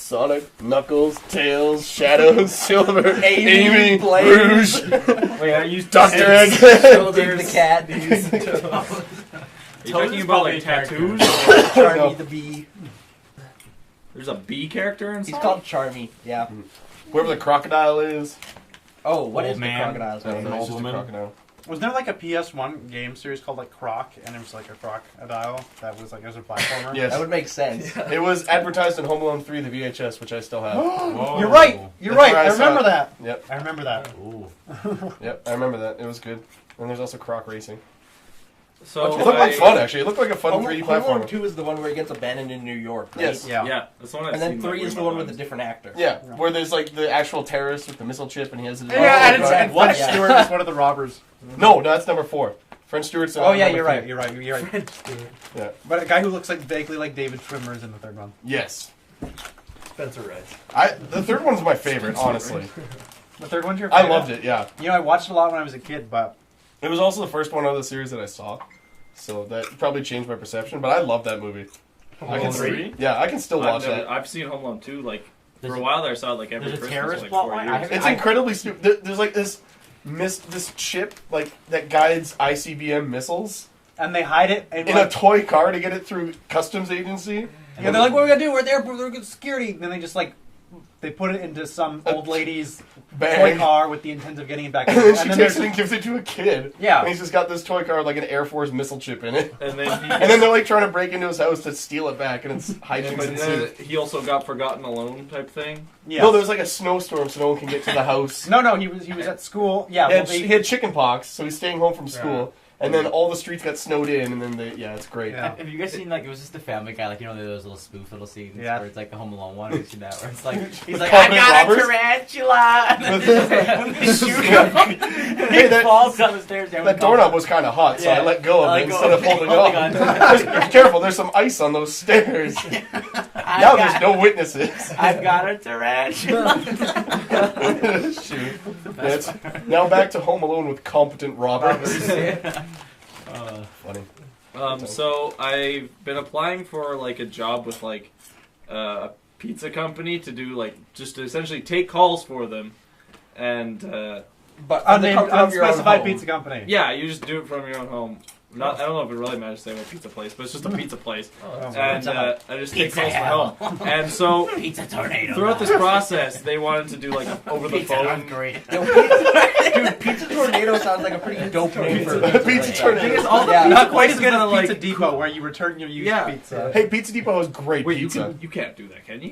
Sonic, Knuckles, Tails, Shadows, Silver, Amy, Blaze. Rouge. Wait, I used Dr. Egg. Dig the cat. Are you talking about like tattoos? Charmy the bee. There's a bee character in He's Sonic? called Charmy. Yeah. Whoever the crocodile is. Oh, what Old is man. the crocodile's I don't name? know, it's old just a woman. crocodile. Was there like a PS1 game series called like Croc, and it was like a crocodile that was like as a platformer? Yes. That would make sense. It was advertised in Home Alone 3, the VHS, which I still have. Whoa. You're right. You're That's right. where I I saw remember it. that. Yep, I remember that. Ooh. yep, I remember that. It was good. And there's also Croc Racing. So It looked like fun, actually. It looked like a fun 3D Home Alone platformer. 2 is the one where it gets abandoned in New York, right? Yes. Yeah. Yeah, that's the one I've And then seen, 3 like, is the way one more with a different actor. Yeah, where there's like the actual terrorist with the missile chip and he has his... Yeah, and, it's, God. and What? French Yeah. Stewart is one of the robbers. No, that's number 4. French Stewart's Oh, yeah, number you're 3. right. You're right. You're right. Yeah. But a guy who looks like vaguely like David Schwimmer is in the third one. Yes. Spencer Rice. The third one's my favorite, honestly. The third one's your I favorite? loved it, yeah. You know, I watched it a lot when I was a kid, but It was also the first one out of the series that I saw. So that probably changed my perception, but I love that movie. I can Three? Yeah, I can still watch that. I've seen Home Alone 2, like, There's for a a- while there, I saw it like every there's a Christmas terrorist for like plot 4 line? years. It's incredibly stupid. There's like this chip like that guides ICBM missiles and they hide it in a toy car to get it through customs agency. Yeah, they're like, what are we gonna do? We're there, we're good security. And then they just like, they put it into some old lady's toy Bag. car with the intent of getting it back. And then she and then takes it there's- and gives it to a kid. Yeah. And he's just got this toy car with like an Air Force missile chip in it. And then he, And then they're like trying to break into his house to steal it back, and it's hijinks but ensue. then he also got forgotten alone type thing. yeah. No, there's like a snowstorm, so no one can get to the house. no, he was at school. Yeah, well, He had chicken pox, so he's staying home from school. And then all the streets got snowed in, and then it's great. Yeah. Have you guys seen, like, it was just a Family Guy, like, you know, those little spoof little scenes Yeah. where it's like the Home Alone one, have you seen that? Where it's like, he's With like, I Covenant got robbers? a tarantula! And then they shoot him, and Hey, he that- falls down the stairs. down That the doorknob cupboard. was kind of hot, so Yeah. I let go of I it let go instead of of it. holding Holding on. on. Be careful, there's some ice on those stairs. Now there's no witnesses. I've got a tarantula! Shoot. That's, now back to Home Alone with competent robbers. Funny. So I've been applying for like a job with like a pizza company to do like just to essentially take calls for them, and But unspecified pizza company. yeah, you just do it from your own home. Not, I don't know if it really matters to say what pizza place, but it's just a pizza place, and I just take Pizza calls hell. from home. And so Pizza tornado! throughout this process, they wanted to do like over the Pizza phone. hungry. Dude, Pizza Tornado sounds like a pretty dope name for a Pizza place. Tornado. All the Yeah. pizza Not quite as places good that as are like Pizza Depot, where you return your used Yeah. pizza. Hey, Pizza Depot has great Wait, pizza. you can't do that, can you?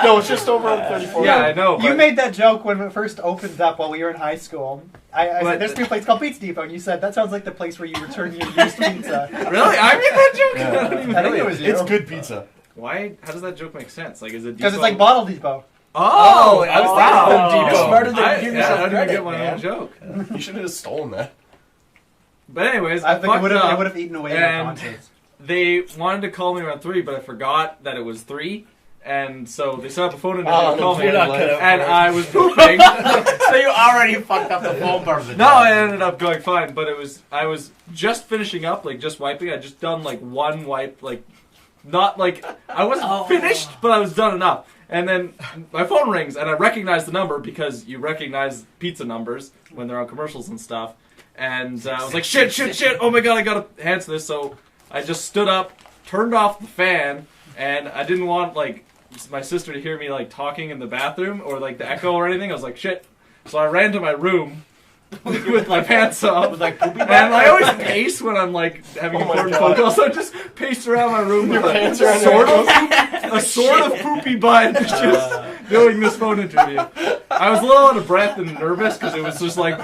No, it's just over on 34. Yeah, I know. You but- made that joke when it first opened up while we were in high school. I But- said, there's a new place called Pizza Depot, and you said, that sounds like the place where you return your used pizza. Really? I made that joke. Yeah. I don't even I think know it was you. It's good pizza. Why? How does that joke make sense? Like, is it Because it's Depot- like Bottle Depot. Oh, I was wow. thinking Home Depot. You're Smarter than giving I yourself didn't even credit, get my man. own joke. You should have just stolen that. But anyways, I think it fucked would up. have eaten away your and- conscience. They wanted to call me around 3, but I forgot that it was 3. And so they set up a phone interview Oh, to call no, me, you're not gonna- and I was pooping. So you already fucked up the phone part of the No, job. it ended up going fine, but I was just finishing up, like just wiping. I'd just done like one wipe, like not like I wasn't finished, but I was done enough. And then my phone rings, and I recognize the number because you recognize pizza numbers when they're on commercials and stuff. And I was like, shit! Oh my god, I gotta answer this. So I just stood up, turned off the fan, and I didn't want like my sister to hear me like talking in the bathroom or like the echo or anything. I was like, shit. So I ran to my room with my pants off. With like poopy And I always pace when I'm like having Oh my important God. phone calls. So I just paced around my room with pants around your a sort of poopy butt just doing this phone interview. I was a little out of breath and nervous because it was just like,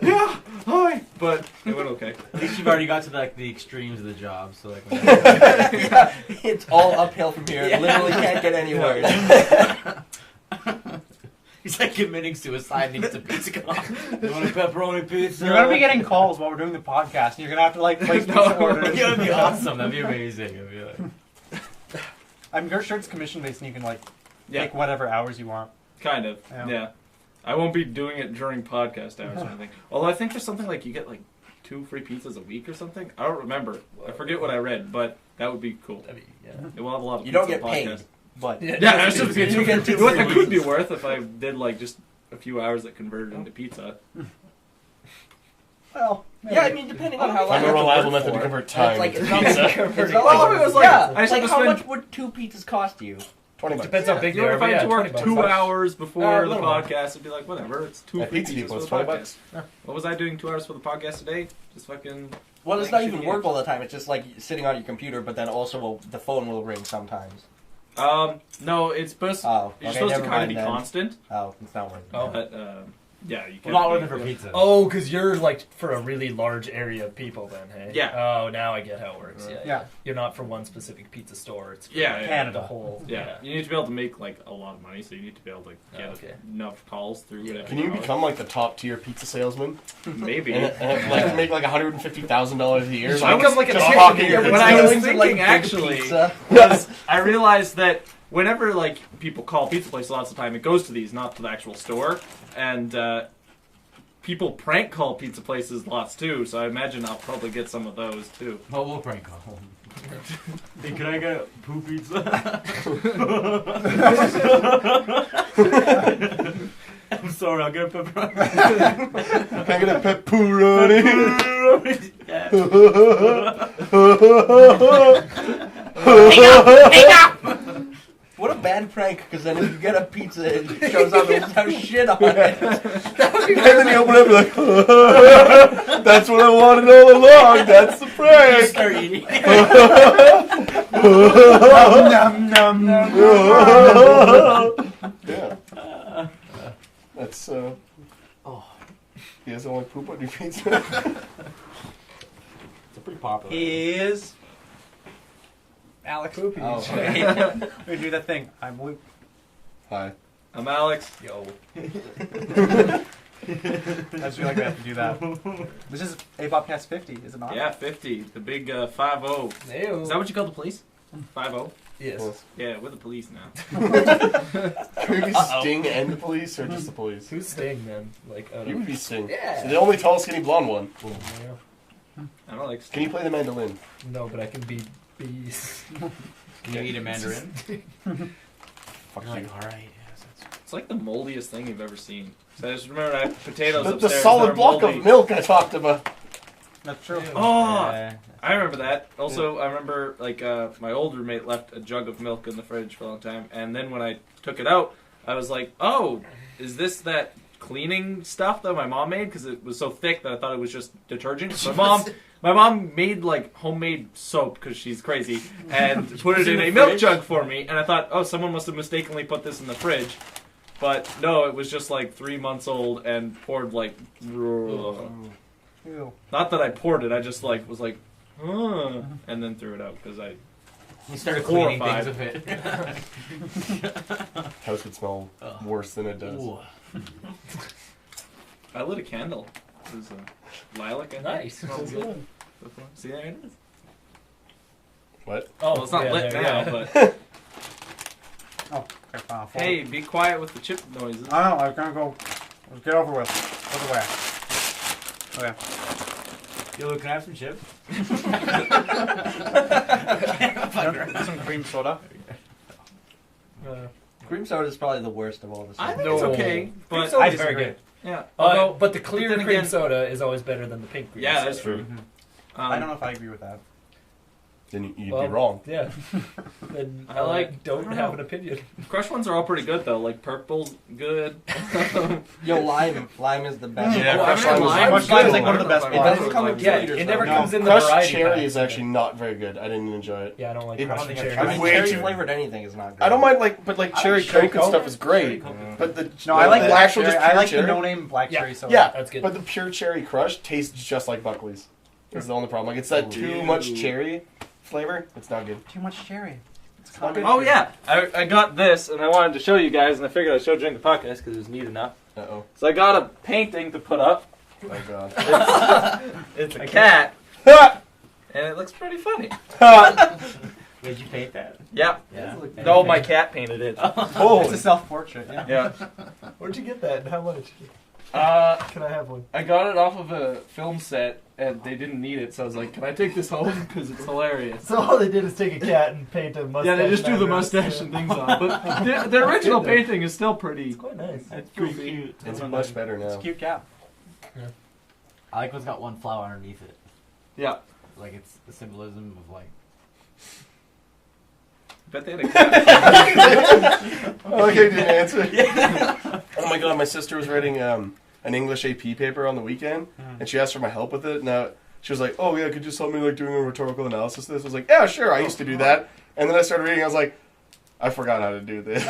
yeah, hi, but it went okay. At least you've already got to like the extremes of the job, so like. Yeah, it's all uphill from here. Yeah. Literally can't get anywhere. He's like committing suicide and he gets a pizza call. You want a pepperoni pizza? You're going to be getting calls while we're doing the podcast, and you're going to have to, like, place pizza orders. That would be awesome. That'd be amazing. It'd be like... I'm sure it's commission-based, and you can, like, Yeah, take whatever hours you want. kind of. Yeah. Yeah. I won't be doing it during podcast hours or anything. Although I think there's something like you get like 2 free pizzas a week or something. I don't remember. I forget what I read, but That would be cool. Yeah. It will have a lot of You don't pizza get paid, podcasts. but Yeah, that's just You get two what it free could be pizzas. worth if I did like just a few hours that converted into pizza. Well, yeah, I mean, depending on how long Find a you have to reliable work method to for. convert And time it's like, to it's not pizza. like, it's not Well, like, it was like- yeah, I it's like should how spend- much would 2 pizzas cost you? $20. Depends how big You they know, are. if I But had yeah, to work 20 2 bucks. hours before a the little more. podcast, it'd be like, whatever, it's 2 At free Pizza pizzas Depot, for it's the $20. podcast. What was I doing 2 hours for the podcast today? Just fucking... Well, it's Playing not even shitty work games. all the time. It's just like sitting on your computer, but then also the phone will ring sometimes. No, it's supposed, Oh, you're okay, supposed to never kind of mind be then. constant. Oh, it's not working. Oh. But, yeah, you I'm can not looking for pizza. Oh, because you're like for a really large area of people then, hey? Yeah. Oh, now I get how it works. Yeah. Yeah. You're not for one specific pizza store. It's for Yeah, yeah. Canada. the whole. Yeah, you need to be able to make like a lot of money, so you need to be able to get Okay. enough calls through. Yeah. Can you become like the top tier pizza salesman Maybe. and like make like $150,000 a year? I was like, just hawking your when pizza. I was Feelings of, like, thinking big actually, pizza. was I realized that whenever like people call pizza place lots of time, it goes to these, not to the actual store, and people prank call pizza places lots too. So I imagine I'll probably get some of those too. Oh, we'll prank call. Hey, can I get a poo pizza? I'm sorry, I'll get a pepperoni. Can I get a pepperoni? What a bad prank, because then if you get a pizza, it shows up and has shit on it. And then you open it up and like, that's what I wanted all along. That's the You prank. start eating. Nom, nom, nom. Yeah. That's Oh. You guys don't like poop on your pizza? It's pretty popular. Is Alex. Oh. We do that thing. I'm Luke. Hi. I'm Alex. Yo. I just feel like we have to do that. This is Abopcast 50, is it not? Yeah, 50, the big 5-0. Is that what you call the police? 5-0. Yes. Yeah, we're the police now. Can we be Sting and the police, or just the police? Who's Sting then? Like, out You of... would be Sting. Yeah. The only tall, skinny, blonde one. Yeah. I don't like. Can you play the mandolin? No, but I can be bees. Can you eat a mandarin? Fuck You're you. like, alright. Yes, It's like the moldiest thing you've ever seen. So I just remember I have potatoes The upstairs. that solid are block moldy. of milk I talked about. That's true. Oh, yeah. I remember that. Also, I remember like my old roommate left a jug of milk in the fridge for a long time, and then when I took it out, I was like, "Oh, is this that cleaning stuff that my mom made?" Because it was so thick that I thought it was just detergent. My mom made like homemade soap because she's crazy, and put it in a milk jug for me. And I thought, "Oh, someone must have mistakenly put this in the fridge." But no, it was just like 3 months old and poured like. Ew. Not that I poured it, I just like was like, and then threw it out because I. You started cleaning things Horrified. a bit. House would smell worse than it does. Ooh. I lit a candle. It was a lilac. I think. Nice. Smells good. See there it is. What? Oh, Well, it's not yeah, lit there, now, yeah. but Oh, okay, fine. hey, be quiet with the chip noises. I know, I was gonna go. Let's get over with. Other way. Okay. Yo, Luke, can I have some chips? Some cream soda. Cream soda is probably the worst of all the I sodas. think it's No. okay, but soda- I very disagree. good. yeah. Although, But the clear then cream again- soda is always better than the pink cream yeah, soda. that's true. I don't know if I agree with that. Then you'd Well, be wrong. Yeah. Then I like- don't I don't have know. an opinion. Crush ones are all pretty good though. Like purple's good. Yo, lime. Lime is the best. Yeah, Oh, I Crush haven't had lime is lime. Crush lime is like one of the best I It don't know ones. doesn't if come I in like 2 lime. liters. it never though. comes in the Crushed variety cherry pack. is actually not very good. I didn't enjoy it. Yeah, I don't like It- crushed I don't think cherry. I've I'm tried. way Cherry too- flavored anything is not good. I don't mind like cherry cherry coke and Coke. stuff is great, but the No, I like the black actual cherry. just I pure like cherry. the no-name black Yeah. cherry soda. Yeah, That's good. But the pure cherry crush tastes just like Buckley's. Is the only problem. Like it's that too much cherry flavor. It's not good. Too much cherry. It's not good. Oh yeah, I got this and I wanted to show you guys, and I figured I'd show during the podcast because it was neat enough. Uh-oh. So I got a painting to put up. Oh my god. It's a cat, and it looks pretty funny. Did you paint that? Yeah. Yeah. No, my cat painted it. It's a self-portrait. Yeah. Yeah. Where'd you get that? And how much? Can I have one? I got it off of a film set, and they didn't need it, so I was like, "Can I take this home? Because it's hilarious." So all they did is take a cat and paint a mustache. Yeah, they just do the on it. mustache and things on it. But the original painting is still pretty. It's quite nice. That's pretty cute. It's much better now. It's a cute cat. I like what's got one flower underneath it. Yeah. Like it's the symbolism of like. Bet they had a cat. Oh, okay, didn't answer. Oh my god, my sister was writing an English AP paper on the weekend, and she asked for my help with it. Now she was like, "Oh yeah, could you just help me like doing a rhetorical analysis of this?" I was like, "Yeah, sure, I used to do that." And then I started reading. I was like, "I forgot how to do this."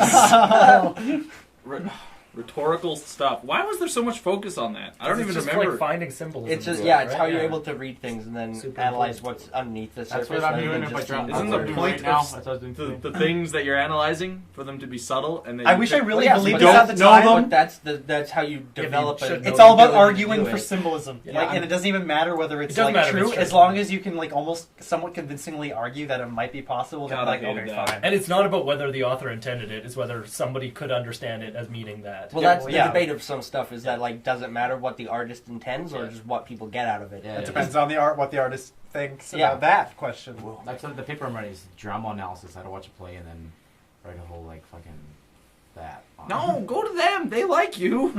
Rhetorical stuff. Why was there so much focus on that? I don't even just remember. like finding symbolism. It's just to it, yeah, it's right? how you're able to read things and then Super analyze important. what's underneath the surface. That's what I'm rather doing than if I just drop. seeing Isn't the the words. point right now? of That's what I was doing today. the things that you're analyzing for them to be subtle, and then I you wish I pick- really Yes, believed but this at the time. But that's how you develop should it. know It's all about ability to arguing do for it. symbolism, Yeah. like, and it doesn't even matter whether it's It doesn't like matter if true, it's true. as long as you can like almost somewhat convincingly argue that it might be possible. Then God, I like, hated okay, that. fine. And it's not about whether the author intended it; it's whether somebody could understand it as meaning that. Well, Yeah, that's well, the yeah. debate of some stuff is that like doesn't matter what the artist intends or just what people get out of it. Yeah, It yeah. depends on the art, what the artist thinks Yeah. about that question. That's what the paper I'm writing is drama analysis. How to watch a play and then write a whole like fucking that. No, go to them. They like you.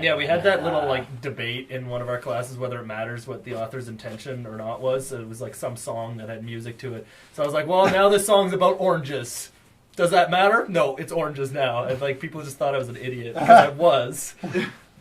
Yeah, we had that little like debate in one of our classes whether it matters what the author's intention or not was. So it was like some song that had music to it. So I was like, well, now this song's about oranges. Does that matter? No, it's oranges now. And like people just thought I was an idiot because I was.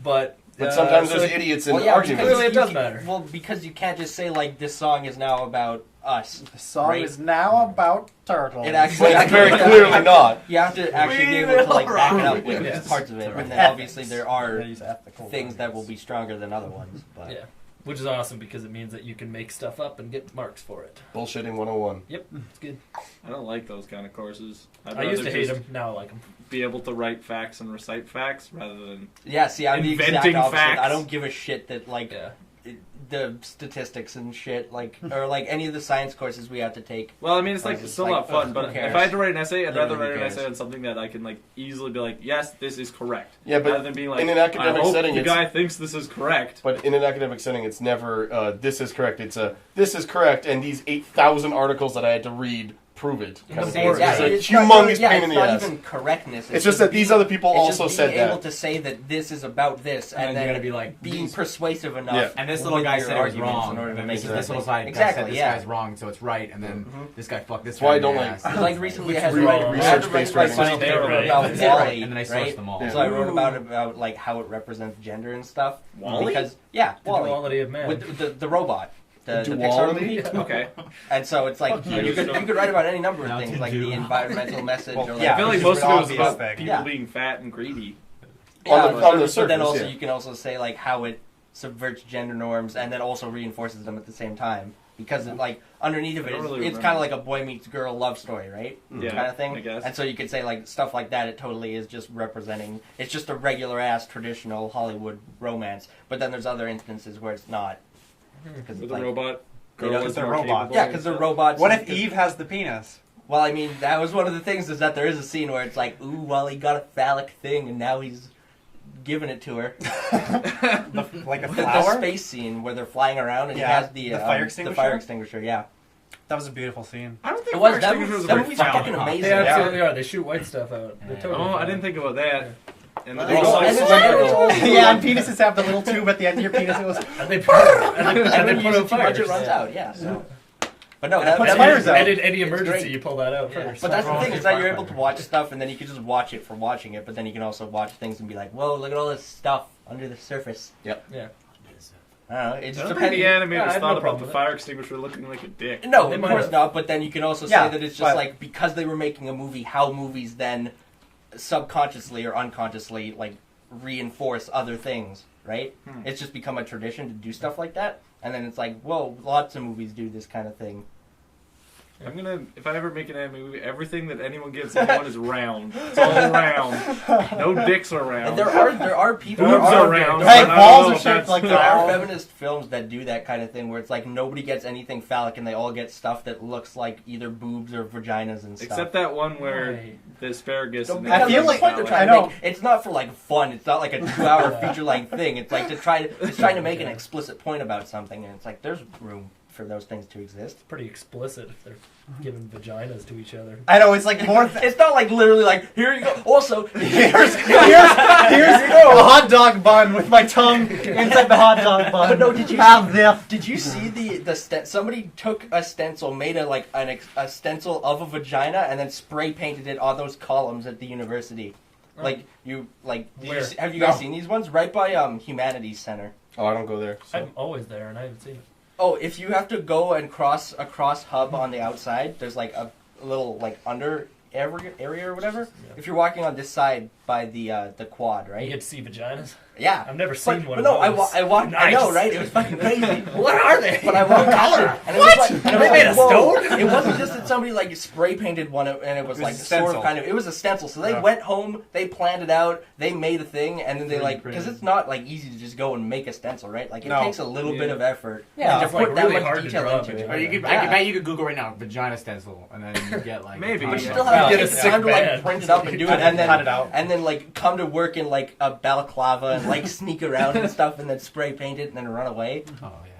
But sometimes so there's idiots in Well, yeah, arguments. Clearly it you does can- matter. Well, because you can't just say like this song is now about us. The song Right. is now about turtles. It actually Well, it's very clearly not. You have to actually be able to like back it up with Yes. parts of it, With and then ethics. obviously there Yeah, are use ethical things that will words. be stronger than other ones. But yeah, which is awesome because it means that you can make stuff up and get marks for it. Bullshitting 101. Yep, it's good. I don't like those kind of courses. I'd I used to rather hate just them. Now I like them. Be able to write facts and recite facts rather than yeah, see, I'm the exact Inventing opposite. facts. I don't give a shit that like Yeah. the statistics and shit, like or like any of the science courses we have to take. Well, I mean, it's like It's it's still like, not fun. who But cares? if I had to write an essay, I'd rather Literally, write who an essay cares? on something that I can like easily be like, yes, this is correct. Yeah, but rather than being like, in an academic I hope setting, the it's- guy thinks this is correct. But in an academic setting, it's never this is correct. It's this is correct, and these 8,000 articles that I had to read prove it. Kind of thing. board, It's a it's not- humongous yeah, pain in it's the not ass. even correctness. It's just that these other people it's also just said being able that. to say that this is about this, and And then you're gonna be like being these- persuasive enough. Yeah. And this little with guy your said it was arguments wrong. in order And to then make this, it this little exactly. guy said this yeah. guy's wrong, so it's right. And then Mhm. this guy fucked this That's why I guy don't in the like- ass. Like recently, I Which had to re- write research-based my writing. final paper Right. about This is right, Wall-E, and then I sourced right? them all. Yeah. So I wrote about like how it represents gender and stuff. Wall-E? Because yeah, The Wall-E. duality of man. With the robot, the Pixar duality? movie. Okay. And so it's like you could write about any number of Now things, to like do. the environmental message, Well, or like yeah, I feel like which is most an of it was obvious about thing. people Yeah. being fat and greedy. Yeah, On the but then surface, also yeah. you can also say like how it subverts gender norms and then also reinforces them at the same time because it, like underneath of I it, don't it's, really it's kind remember. of like a boy meets girl love story, right? Yeah, Kind of thing. I guess. And so you could say like stuff like that. It totally is just representing. It's just a regular ass traditional Hollywood romance. But then there's other instances where it's not. Because With it's the like, robot. They Girl don't- is they're more robots. capable yeah, and because they're stuff. robots. What and if 'cause- Eve has the penis? Well, I mean, that was one of the things is that there is a scene where it's like, ooh, well, he got a phallic thing and now he's giving it to her. Like a The flower? space scene where they're flying around and Yeah, he has the the fire The extinguisher? fire extinguisher, yeah. That was a beautiful scene. I don't think It was fire that, extinguishers movie, are that very movie's frowned fucking upon. amazing. They absolutely are. They shoot white stuff out. They're Yeah. totally Oh, I fine. didn't think about that. And Well, the there you girl go. likes And to then- go. Yeah, and penises have the little tube at the end of your penis. It was And they put and And they when put you use out it too much, fires. it runs Yeah. out, yeah. So. But no, that, puts that fires out. And in any It's emergency, great. you pull that out Yeah. first. But that's the thing is that you're able to Firefighter. watch stuff and then you can just watch it for watching it, but then you can also watch things and be like, whoa, look at all this stuff under the surface. Yeah. I don't know. It I just don't think depends. the Yeah, I animators had no thought about problem the with fire extinguisher looking like a dick. No, They of might course have. not. But then you can also Yeah, say that it's just but- like because they were making a movie, how movies then subconsciously or unconsciously like reinforce other things, right? It's just become a tradition to do stuff like that, and then it's like, whoa, lots of movies do this kind of thing. if I ever make an anime movie, everything that anyone gives anyone is round. It's all round. No dicks are round. And there are people. Boobs there are are round. Hey, I don't balls know are if shaped that's- like There are that. feminist films that do that kind of thing where it's like nobody gets anything phallic and they all get stuff that looks like either boobs or vaginas and stuff. Except that one where Right. the asparagus. So and because I feel the like- point they're trying I to know. make, it's not for like fun. It's not like a 2-hour feature-length thing. It's like it's trying to make an explicit point about something, and it's like there's room for those things to exist. Pretty explicit if they're giving vaginas to each other. I know, it's like more... It's not like literally like here you go. Also, Here's a hot dog bun with my tongue inside the hot dog bun. But no, did you have this? Did you see somebody took a stencil, made a stencil of a vagina, and then spray painted it on those columns at the university? Like Where? have you guys seen these ones? Right by Humanities Center. Oh, I don't go there. So. I'm always there and I haven't seen it. Oh, if you have to go and cross hub on the outside, there's like a little like under area or whatever. Yeah. If you're walking on this side by the quad, You right? get to see vaginas? Yeah. I've never seen But one no, of those. I walked. I Nice. know, right? It was fucking crazy. What are they? But I walked Color? past it, and it was like, and it was They made like, of whoa. stone? It wasn't just that somebody like spray painted one, and it was It was like a sort stencil. of kind of. It was a stencil. So they Yeah. went home, they planned it out, they made a thing, and then they like because printed. it's not like easy to just go and make a stencil, right? Like it No. takes a little bit Yeah. of effort. Yeah, and it's to like put that really much hard to detail draw into it. vagina. Or you could, Yeah. I bet you could Google right now vagina stencil, and then you get like Maybe. But you Yeah. still Well, have to get a take sick time to like band. print it up and do it, and cut it then out. and then like come to work in like a balaclava and like sneak around and stuff, and then spray paint it and then run away. Oh yeah.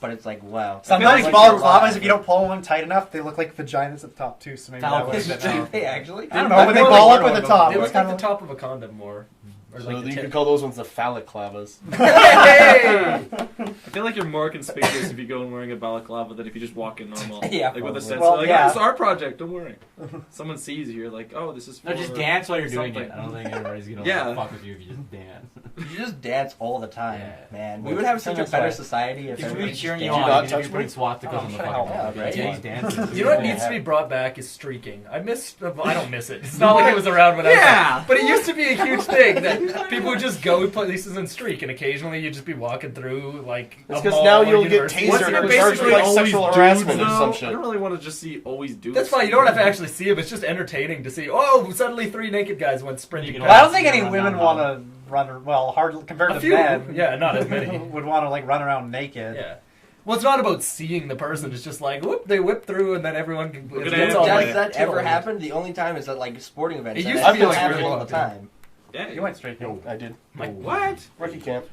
But it's like wow. Sometimes Like, balaclavas, if you don't pull them tight enough, they look like vaginas at the top too. So maybe that was a bit Do they actually? I don't know, but they ball up at the top. They It's look like kind the of top of a condom more. Or So like the you tip. could call those ones the phallic clavas. Hey! I feel like you're more conspicuous if you go in wearing a balaclava than if you just walk in normal. Yeah, like with a probably. stencil. Well, like, yeah. oh, this is our project. Don't worry. Someone sees you. You're like, oh, this is. For No, just dance while you're doing something. it. I don't think anybody's gonna Yeah. fuck with you if you just dance. You just dance all the time, Yeah. man. We would have such a That's better why. society if People everybody be just cheering you danced. Did on. you not Even if touch you're putting me? swastikas on the sure, fucking yeah, wall. right? Yeah, he's dancing. You know what needs to be brought back is streaking. I don't miss it. It's not like it was around when I was Yeah. like, but it used to be a huge thing that people would just go places and streak, and occasionally you'd just be walking through like It's a 'cause mall now or you'll get university. tasered Wasn't or it charged with basically like always sexual dudes, harassment or though? some I shit. don't really want to just see always dudes. That's fine. You don't have to actually see it. It's just entertaining to see. Oh, suddenly 3 naked guys went sprinting. You Well, I don't past. think any Run women down want to run. Well, hard compared A to few, men. yeah, not as many. Would want to like run around naked. Yeah. Well, it's not about seeing the person. It's just like whoop, they whip through, and then everyone can. We're It's gonna all end Does like, that ever totally. happen? The only time is at like sporting events. It and used that to be, still like, happens really all the popular. time. Yeah. You went straight through. I did. What? Rookie camp.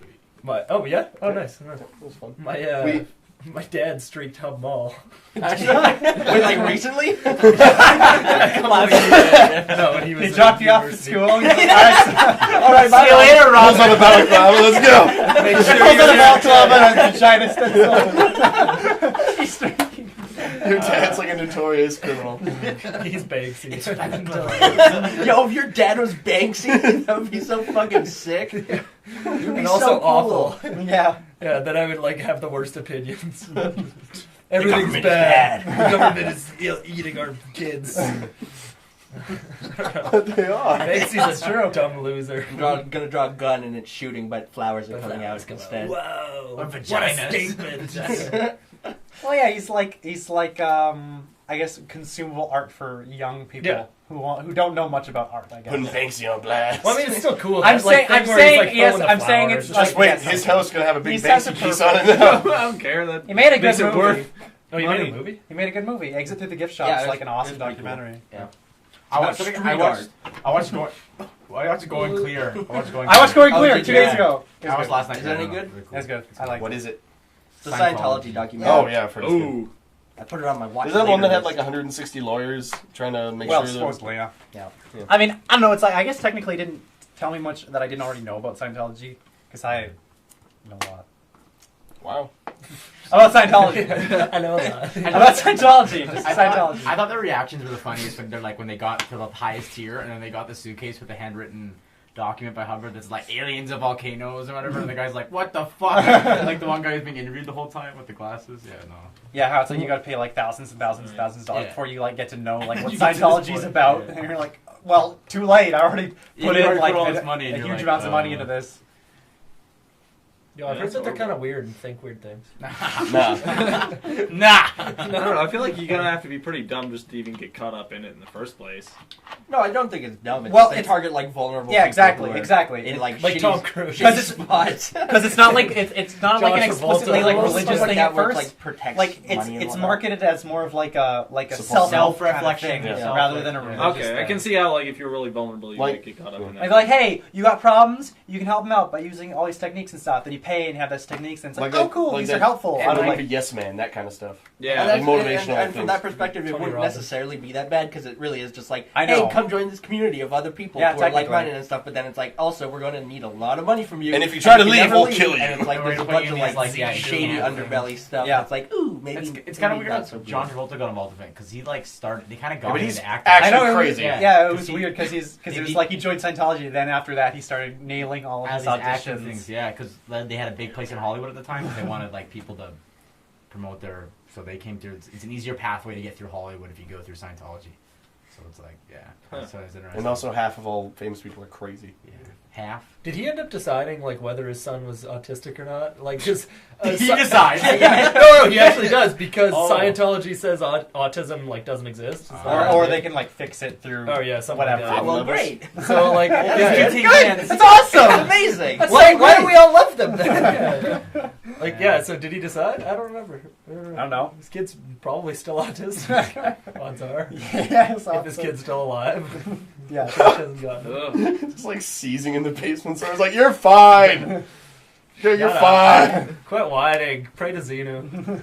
Oh yeah. Oh nice. It was fun. My my dad streaked Hub Mall. Wait, like recently? No, when he was They in dropped you off at university. school. He's like, all right, See you later, Rob. Pulls on a balaclava. Let's go. Make Pulls sure out a you're balaclava and a vagina stencil. Your dad's like a notorious criminal. He's Banksy. Yo, if your dad was Banksy, that would be so fucking sick. You'd be And so also cool. awful. Yeah. Yeah, then I would like have the worst opinions. Everything's government is bad. The government is eating our kids. They are. Banksy's a dumb loser. I'm gonna draw a gun and it's shooting, but flowers are coming out Come on. instead. Whoa! Or What a vaginas. statement! Well, yeah, he's like I guess consumable art for young people Yeah. who don't know much about art. I guess. Putting Banksy on blast. Well, I mean, it's still cool. I'm That, like, saying- thing I'm where he's, saying- like, yes, throwing the I'm saying flowers. it's It's Like, wait, yes, his house gonna have a big He says Banksy it piece on it perfectly. now. I don't care. That He made a good makes it movie. worth. Oh, you made Money. a movie? He made a good movie. Exit Through the Gift Shop Yeah, is like an awesome it's pretty cool. documentary. I watched Street Going Clear. I watched Going Oh, Clear did 2 you? days ago. It I was watched good. last night. Is that any No, good? really cool. That's good. I like What it. is it? It's a Scientology Scientology. documentary. Oh yeah, for Ooh. I put it on my watch. Is that one that later had list. like 160 lawyers trying to make Well, sure that supposedly, yeah. Yeah. I mean, I don't know. It's like I guess technically it didn't tell me much that I didn't already know about Scientology because I know a lot Wow. about Scientology. I know that. About Scientology, just I Scientology. thought the reactions were the funniest when they're like when they got to the highest tier and then they got the suitcase with the handwritten document by Hubbard that's like aliens of volcanoes or whatever and the guy's like what the fuck like the one guy who's being interviewed the whole time with the glasses. Yeah, no. Yeah, how it's like you got to pay like thousands and thousands and thousands of dollars Yeah. before you like get to know like what You get to this Scientology's point, about, yeah. and you're like, well, too late. I already You put in already like put all this money and a you're huge like, amounts of money into this. Yeah, I've heard that they're kind of weird and think weird things. Nah. Nah. I don't know. I feel like you're gonna have to be pretty dumb just to even get caught up in it in the first place. No, I don't think it's dumb. It's Well, just they target like vulnerable. Yeah, people exactly, who are exactly. In like Like shitty, Tom Cruise. shitty it's- spots. Because it's not like it's not like an John Travolta. explicitly like Almost religious Stuff like thing that at where it, first. like protects Like money and it's whatnot. marketed as more of like a Support. self-reflection Yeah. thing, rather than a religious Okay, thing. I can see how like if you're really vulnerable, you Like- might get caught up in I'd that. be like, hey, you got problems? You can help them out by using all these techniques and stuff. Then you pay and you have those techniques, and it's like, oh, cool, these are helpful. I I don't don't like a like. yes man, that kind of stuff. Yeah, And, Like that's- motivational and from things. that perspective, it Tony wouldn't Robbins. necessarily be that bad because it really is just like, I know. hey, come join this community of other people Yeah, who are technically. like-minded and stuff. But then it's like, also, we're going to need a lot of money from you. And if you try to can leave, never we'll leave. kill you. And it's like We're there's a gonna bunch put of you in like these, like, shady yeah, underbelly stuff. Yeah. It's like, ooh, maybe It's kind of maybe weird not so that good. John Travolta got involved in it because he like started. They kind of Yeah, got but him he's into acting. actually I know, crazy. Yeah, it was He- weird because it if was he- like he joined Scientology. Then after that, he started nailing all of As his these acting auditions. things, yeah, because they had a big place in Hollywood at the time. They wanted like people to promote their, so they came through. It's an easier pathway to get through Hollywood if you go through Scientology. So it's like, yeah, so it's interesting. And also half of all famous people are crazy. yeah, half. Did he end up deciding like whether his son was autistic or not? Like, just He decides. no, he actually does because Oh. Scientology says autism like doesn't exist. Is that Or right? they can like fix it through. Oh yeah, something whatever. like that. Well, great. So like, yeah, It's it's good. It's That's awesome. amazing. why do we all love them then? Like, yeah, so did he decide? I don't remember. I don't know. This kid's probably still autistic. Odds are. Yeah, it's If this kid's still alive. Yeah. She hasn't gotten it. Ugh. Just like seizing in the basement. So I was like, you're fine. You're Shut up. fine. Quit whining. Pray to Xenu.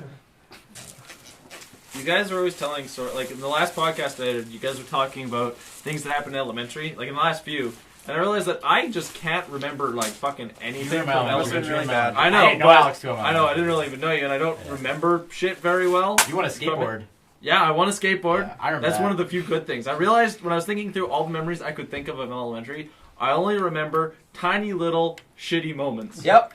You guys are always telling sort like in the last podcast I did, you guys were talking about things that happened in elementary, like in the last few, and I realized that I just can't remember like fucking anything from elementary. really bad. I know, didn't know but Alex too much. I know I didn't really even know you, and I don't remember shit very well. You want to skateboard? Yeah, I want a skateboard. Yeah, I remember That's that. one of the few good things. I realized when I was thinking through all the memories I could think of elementary, I only remember tiny little shitty moments. Yep.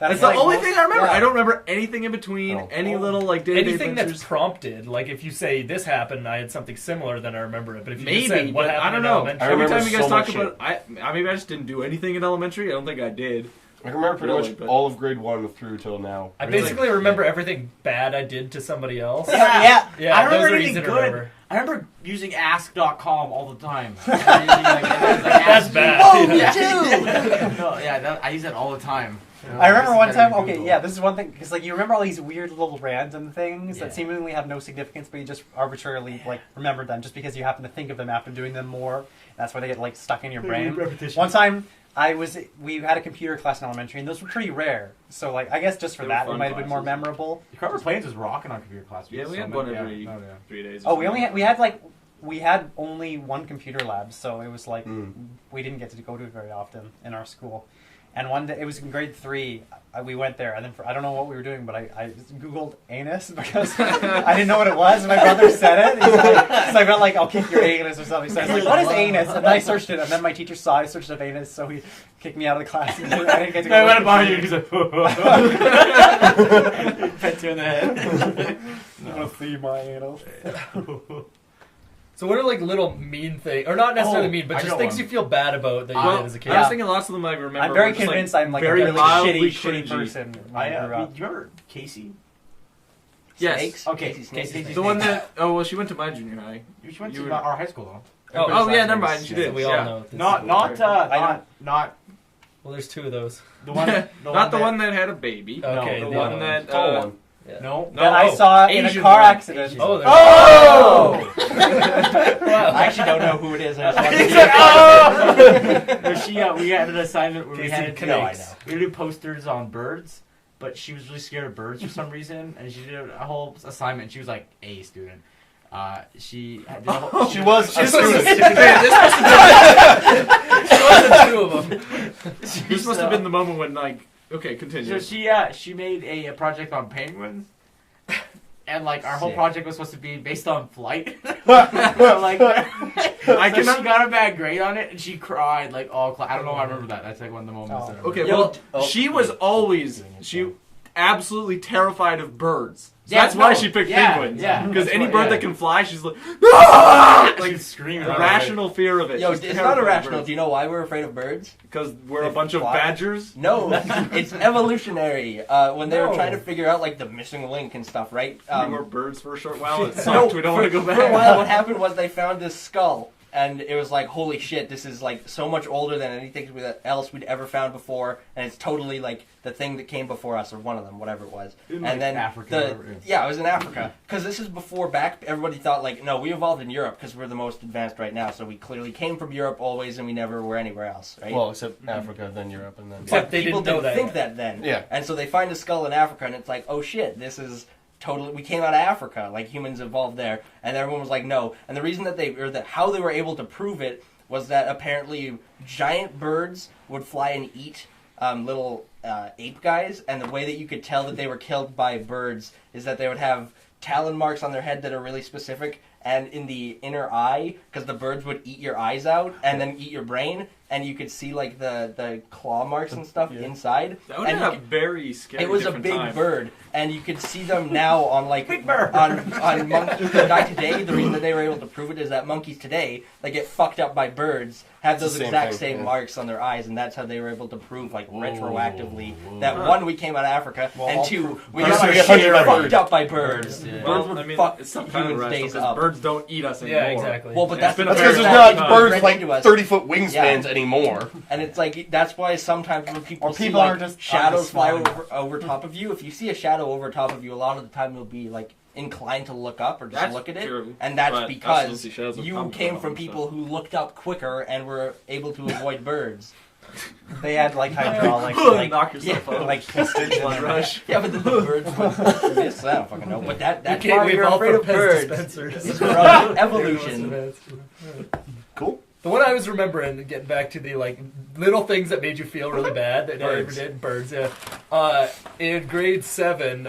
That's the only thing I remember. yeah. I don't remember anything in between. Oh. Any little like day-to-day Anything adventures. that's prompted, like if you say this happened, I had something similar, then I remember it. But if you Maybe, just said what but happened I don't in know. elementary, I Every remember time you guys so talk much about, I maybe I just didn't do anything in elementary. I don't think I did. I can remember pretty Really, much but- all of grade 1 through till now. I Really? basically remember everything bad I did to somebody else. Yeah. Yeah, I don't those remember are anything easy to good. remember. I remember using ask.com all the time. That's That's bad. Oh, Yeah. too. No, yeah, I use that all the time. I remember Just one gotta time. be Okay, Google. yeah, this is one thing because like you remember all these weird little random things Yeah. that seemingly have no significance, but you just arbitrarily like remembered them just because you happen to think of them after doing them more. That's why they get like stuck in your brain. Repetition. One time, we had a computer class in elementary, and those were pretty rare. So like I guess just for They were that, it fun might have been more classes. memorable. Carver Plains was rocking on computer class. Yeah, we So had many- one every yeah. Oh, yeah. 3 days. Oh, we had only one computer lab, so it was like we didn't get to go to it very often in our school. And one day, it was in grade 3, we went there, and then I don't know what we were doing, but I Googled anus because I didn't know what it was, and my brother said it. He's like, so I felt like, I'll kick your anus or something. So I was like, what is anus? And then I searched it, and then my teacher saw I searched up anus, so he kicked me out of the class. And I didn't get to go. I went behind you. He's like, pet you in the head. You want to see my anus? So what are like little mean things, or not necessarily Oh, mean, but I just know things one. you feel bad about that you Well, did as a kid? I was thinking lots of them I remember. I'm very were just, convinced I'm like a very really mildly shitty cringy. person when I grew up. Do you remember Casey? Yes. Snakes? Okay, Casey Snakes. Casey The one that she went to my junior high. You went You to were- our high school though. Oh yeah, never mind. She So did. we all yeah. know. This Not is- not Well, there's two of those. the one. Not the one that had a baby. Okay, the the one other that. Tall one. Yeah. No. No, That I oh, saw in a Asian car one. accident. Asian. Oh, Oh! I actually don't know who it is. I just wanted to He's like, oh! No, we had an assignment where we Casey had to No, I do, know. we had to do posters on birds, but she was really scared of birds for some reason, and she did a whole assignment. She was like A student. She did a whole, She was a This must student. have two of them. this must have been the moment when like. Okay, continue. So she made a project on penguins. And like our whole Sick. project was supposed to be based on flight. Like, I so cannot- she got a bad grade on it, and she cried like all class. I don't know. If I remember that. That's like one of the moments. Oh. That I remember. Okay, Yo, well, oh, she was always doing it, she. so. absolutely terrified of birds. So Yeah, that's why no, she picked yeah, penguins. yeah. Because That's any why- bird yeah. that can fly, she's like, "Ah!" like She's screaming. irrational fear of it. Yo, She's it's terrified not of irrational. birds. Do you know why we're afraid of birds? Because we're a They bunch of fly. badgers. No, it's evolutionary. When they were No. trying to figure out like the missing link and stuff, right? We were birds for a short while. It No, sucked. We don't want to go back. For a while, what happened was they found this skull, and it was like, holy shit, this is like so much older than anything else we'd ever found before, and it's totally like the thing that came before us, or one of them, whatever it was. In, And like, then Africa, whatever it is. yeah, it was in Africa, because this is before back. Everybody thought like, no, we evolved in Europe because we're the most advanced right now, so we clearly came from Europe always, and we never were anywhere else, right? Well, except Africa, then Europe, and then. Except they people didn't know that think yet. that then. Yeah. And so they find a skull in Africa, and it's like, oh shit, this is totally. We came out of Africa, like humans evolved there, and everyone was like, no. And the reason that how they were able to prove it was that apparently giant birds would fly and eat little ape guys, and the way that you could tell that they were killed by birds is that they would have talon marks on their head that are really specific, and in the inner eye, because the birds would eat your eyes out and then eat your brain, and you could see like the claw marks and stuff inside. That would And have you a very scary. it was a different big time. bird, and you could see them now on like Big bird. on monkeys that die today. The reason that they were able to prove it is that monkeys today that get fucked up by birds have It's the those same exact thing, same yeah. marks on their eyes, and that's how they were able to prove like retroactively whoa. that one, we came out of Africa, and two, we Birds got are our get shit hunted by fucked birds. up by birds. Yeah. Birds Well, would I mean, fuck it's some kind of humans' rational days because up. birds don't eat us anymore. Yeah, exactly. Well, but It's that's been a That's very because there's long not time. birds Right like into us. 30-foot wingspans Yeah. anymore. And it's like that's why sometimes when people Or see people like are just shadows fly smart. over top of you, if you see a shadow over top of you, a lot of the time you'll be like inclined to look up or just That's look at it, true, and that's but because absolutely shadows have you come came from from them, people who looked up quicker and were able to avoid birds. They had like hydraulic, Knock yourself out. like pistons in Blood their rush. Yeah, but the birds would this I don't fucking know. But that's You why can't you're evolve afraid from of Pez birds. dispensers. It's from evolution. Cool. The one I was remembering, getting back to the like little things that made you feel really bad that I ever did. Birds, yeah. In grade 7,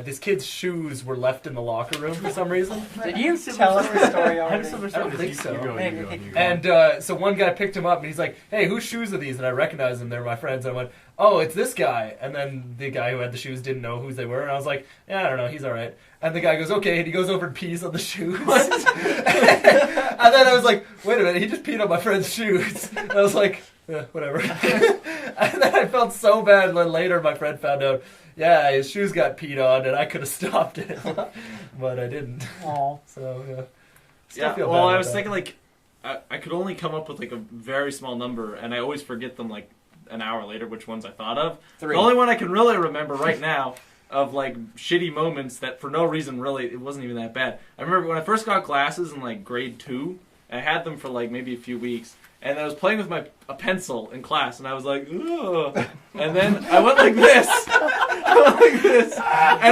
this kid's shoes were left in the locker room for some reason. Did you tell us the story I already? have some I don't think so. You go. And so one guy picked him up and he's like, "Hey, whose shoes are these?" And I recognized them; they're my friends. And I went, "Oh, it's this guy." And then the guy who had the shoes didn't know whose they were, and I was like, "Yeah, I don't know, he's all right." And the guy goes, "Okay," and he goes over and pees on the shoes. And then I was like, "Wait a minute, he just peed on my friend's shoes." And I was like, "Whatever." And then I felt so bad. And then later, my friend found out, yeah, his shoes got peed on, and I could have stopped it, but I didn't. Aw. So yeah. Still Yeah, feel well, bad I about was that. thinking like I could only come up with like a very small number, and I always forget them like an hour later which ones I thought of. 3. The only one I can really remember right now of like shitty moments that for no reason really it wasn't even that bad. I remember when I first got glasses in like grade 2. I had them for like maybe a few weeks, and I was playing with a pencil in class, and I was like, ugh. And then I went like this, and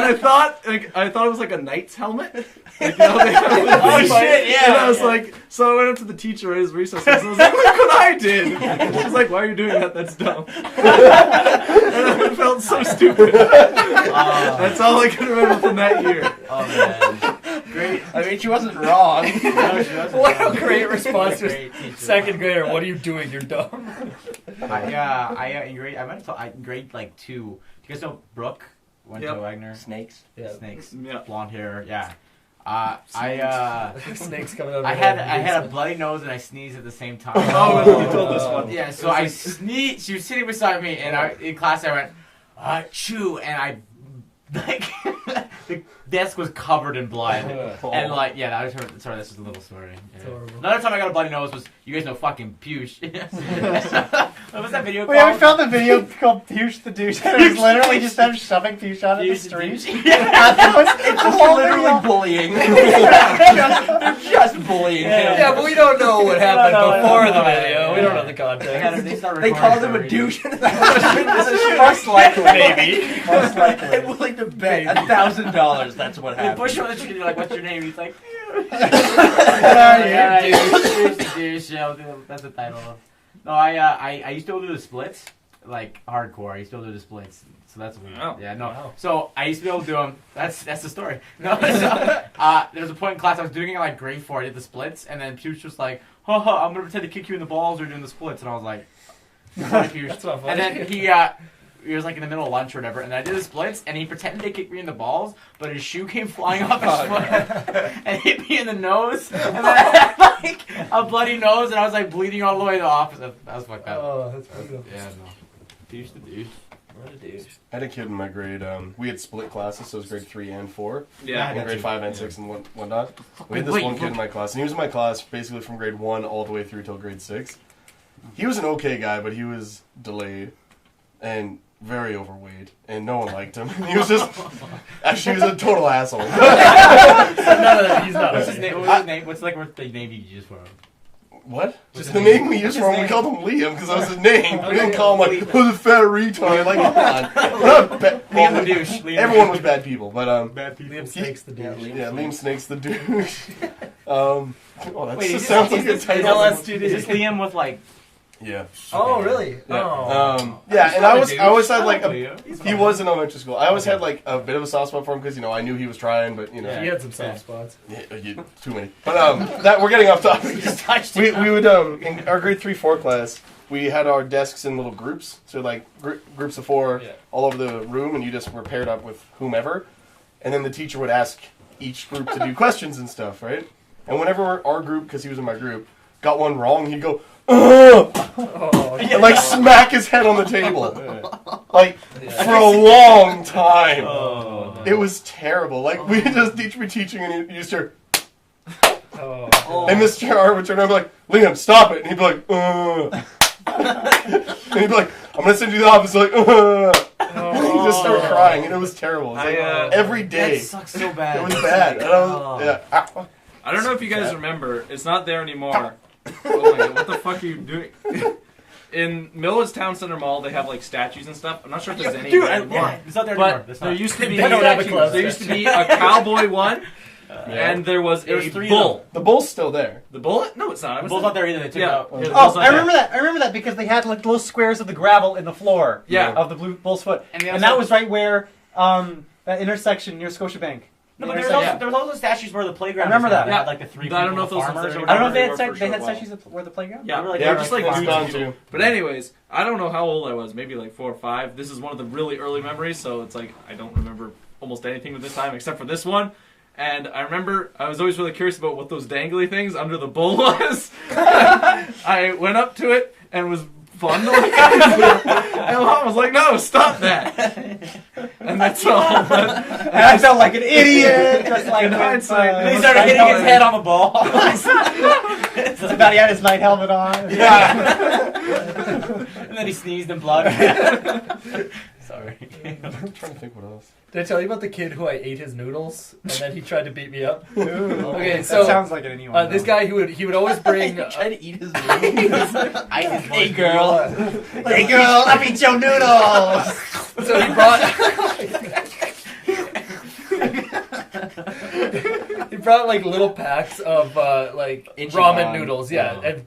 I thought it was like a knight's helmet. Like, you know, they have Oh, shit, yeah. And I was like, so I went up to the teacher at his recess class, and I was like, look what I did. She was like, why are you doing that? That's dumb. And I felt so stupid. That's all I can remember from that year. Oh man. Great. I mean, she wasn't wrong. What a great response to Great teacher. second grader. What are you doing? You're dumb. In grade, I might have thought in grade like 2. Do you guys know Brooke? Went Yep. to Wagner. Snakes. Yeah. Snakes. Yeah. Blonde hair. Yeah. Snakes coming out. Of I her had head. a bloody nose and I sneezed at the same time. Oh, you told this one. Yeah, so I sneezed. She was sitting beside me, and in class I went, "Achoo!" and I like the desk was covered in blood, and like that was her. Sorry, this is a little story. It's Yeah. horrible. Another time I got a bloody nose was you guys know fucking Push. What was that video We called? found the video called Push the Douche, and it was literally just them shoving Push out of the Push the street. Douche. That was, it's Just whole literally video. bullying. They're just bullying him. Yeah, but we don't know what happened No, before no, the no, video. We don't know the They had context. they started They recording called him a already. douche. Most likely. Maybe. Most likely. I'm willing to bet $1,000 that's what They happened. push him on the street. They're like, "What's your name?" He's like, Yeah, Douche. Yeah, that's the title. No, I used to do the splits, like hardcore. I used to do the splits, so that's weird. Wow. Yeah, no. Wow. So I used to be able to do them. That's the story. No, so, there was a point in class I was doing it like grade 4. I did the splits, and then Puce was like, "Haha, I'm gonna pretend to kick you in the balls or doing the splits," and I was like, "Funny, Puce." That's not funny. And then he he was like in the middle of lunch or whatever, and I did a splits, and he pretended to kick me in the balls, but his shoe came flying off his foot and hit me in the nose, and then I had like a bloody nose, and I was like bleeding all the way to the opposite. That was fucked up. Oh, that's brutal. Yeah, no. Douche the douche. What a douche. I had a kid in my grade. We had split classes, so it was grade 3 and 4. Yeah. And grade 5 and 6 and whatnot. We had this one kid in my class, and he was in my class basically from grade 1 all the way through till grade 6. He was an okay guy, but he was delayed and very overweight, and no one liked him. He was just, actually, he was a total asshole. No, he's not. What's his name? What was his name? What's like the name you used for him? What? Just the name we used for him. We called him Liam because that was his name. We didn't call him like, who's a fat retard? Like, come on. We're not Liam the douche. Everyone was bad people, but Bad people. Liam Snake's the douche. yeah, Liam Snake's the douche. Oh, that Wait, just sounds like a is title. this Liam with like? Yeah. Oh, really? Yeah. Oh. Yeah, and I always had like He's he was in elementary school. I always had like a bit of a soft spot for him because I knew he was trying, but He had some soft spots. too many. But that we're getting off topic. We would in our grade 3-4 class, we had our desks in little groups, so like groups of 4 all over the room, and you just were paired up with whomever, and then the teacher would ask each group to do questions and stuff, right? And whenever our group, because he was in my group, got one wrong, he'd go, and like smack his head on the table, like for a long time. Oh, It was terrible. Like we just be teaching, and you just hear, Oh. and Mr. R would turn around and be like, Liam, stop it, and he'd be like, and he'd be like, I'm gonna send you to the office, like, and he'd just start crying, and it was terrible. It was like, every day. That sucks so bad. It was bad. And I was, I don't know if you guys remember. It's not there anymore. Oh my god, what the fuck are you doing? In Millwood's Town Center Mall, they have like statues and stuff. I'm not sure if there's any there anymore. It's not there anymore. But there used to be They don't have a club there used to be a cowboy one, and there was a bull. The bull's still there. The bullet? No, it's not. The bull's not there either. They took it out. Yeah, the bull's Oh, not I remember there. that. I remember that because they had like little squares of the gravel in the floor Yeah. of the blue bull's foot, And and that was right where that intersection near Scotiabank. No, but there was also statues where the playground. I remember was that. now. They had, like the 3 I don't know if those farmers. are Or I don't know if they They had were for they sure had a while. statues where the playground. Yeah, They were like- they're just like it's dudes gone and people. too. But anyways, I don't know how old I was. Maybe like 4 or 5. This is one of the really early memories, so it's like I don't remember almost anything with this time except for this one. And I remember I was always really curious about what those dangly things under the bull was. I went up to it and was fondling it. And Mom was like, "No, stop that!" And that's all. And I felt like an idiot. Just like In hindsight, They started hitting his head on the ball. It's about he had his night helmet on. And then he sneezed in blood. Sorry. I'm trying to think what else. Did I tell you about the kid who I ate his noodles and then he tried to beat me up? Ooh. Okay, That so sounds like an anyone. this guy he would always bring. Try to eat his noodles. Hey girl. Hey girl, I eat your noodles. So he brought. He brought like little packs of like Ichiban. ramen noodles,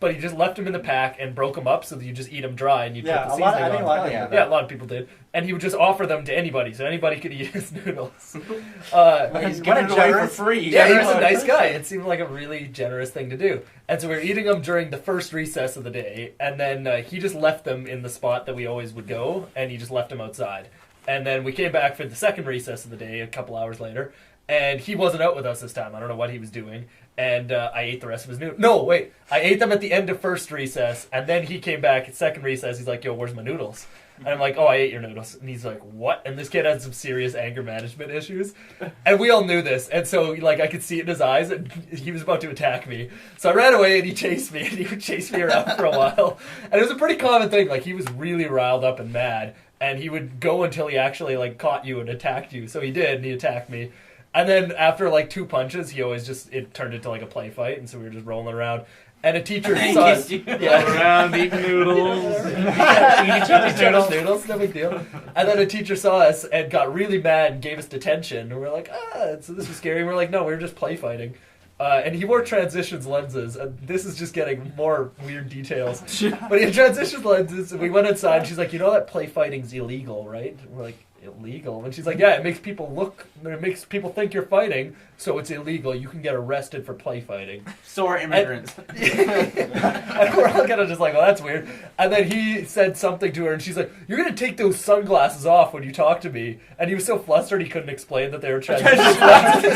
but he just left them in the pack and broke them up so that you just eat them dry and you put the Yeah, a seasoning lot. I think a on. lot of people. Yeah, a lot of people did, and he would just offer them to anybody, so anybody could eat his noodles. He's What giving a it away for generous- free. Yeah, he was a nice guy. It seemed like a really generous thing to do. And so we were eating them during the first recess of the day, and then he just left them in the spot that we always would go, and he just left them outside. And then we came back for the second recess of the day a couple hours later, and he wasn't out with us this time. I don't know what he was doing. And I ate the rest of his noodles. No, wait. I ate them at the end of first recess, and then he came back at second recess. He's like, "Yo, where's my noodles?" And I'm like, "Oh, I ate your noodles." And he's like, "What?" And this kid had some serious anger management issues. And we all knew this. And so, like, I could see it in his eyes, and he was about to attack me. So I ran away, and he chased me, and he would chase me around for a while. And it was a pretty common thing. Like, he was really riled up and mad, and he would go until he actually, like, caught you and attacked you. So he did, and he attacked me. And then after, like, 2 punches, it turned into, like, a play fight, and so we were just rolling around. And a teacher saw us. Around eating noodles. Eating each other's noodles, no big deal. And then a teacher saw us and got really mad and gave us detention. And we're like, so this was scary. And we're like, no, we were just play fighting. And he wore transitions lenses. And this is just getting more weird details. But he had transitions lenses, and we went inside, and she's like, you know that play fighting's illegal, right? And we're like, illegal? And she's like, yeah, it makes people think you're fighting, so it's illegal. You can get arrested for play fighting. So are immigrants. And we're all kind of just like, oh, that's weird. And then he said something to her, and she's like, "You're gonna take those sunglasses off when you talk to me." And he was so flustered he couldn't explain that they were transition lenses.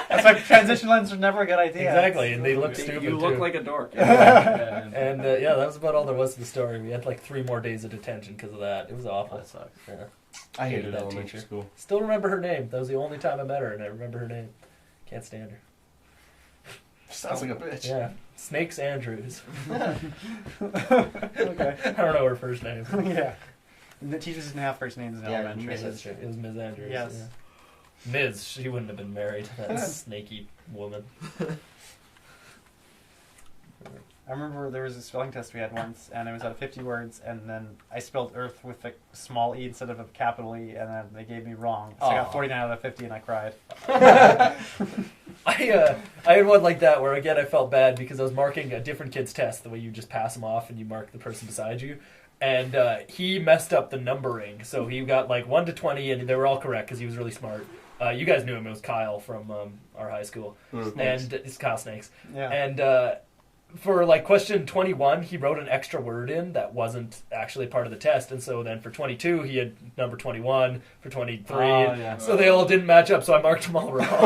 That's why transition lenses are never a good idea. Exactly, and they look stupid. You look too. like a dork. And yeah, that was about all there was to the story. We had like 3 more days of detention because of that. It was awful. That sucks. Yeah. I hated that elementary teacher. school. Still remember her name. That was the only time I met her, and I remember her name. Can't stand her. Sounds like a bitch. Yeah, Snakes Andrews. Okay. I don't know her first name. Yeah. The teachers didn't have first names in elementary. That's true. It was Ms. Andrews. Yes. Yeah. Ms. She wouldn't have been married. That snaky woman. I remember there was a spelling test we had once, and it was out of 50 words, and then I spelled Earth with a small e instead of a capital E, and then they gave me wrong. So I got 49 out of 50, and I cried. I had one like that where, again, I felt bad because I was marking a different kid's test, the way you just pass them off and you mark the person beside you. And he messed up the numbering. So he got like 1 to 20, and they were all correct because he was really smart. You guys knew him. It was Kyle from our high school. And it's Kyle Snakes. Yeah. And for like question 21, he wrote an extra word in that wasn't actually part of the test. And so then for 22, he had number 21, for 23. yeah. So they all didn't match up, so I marked them all wrong. Because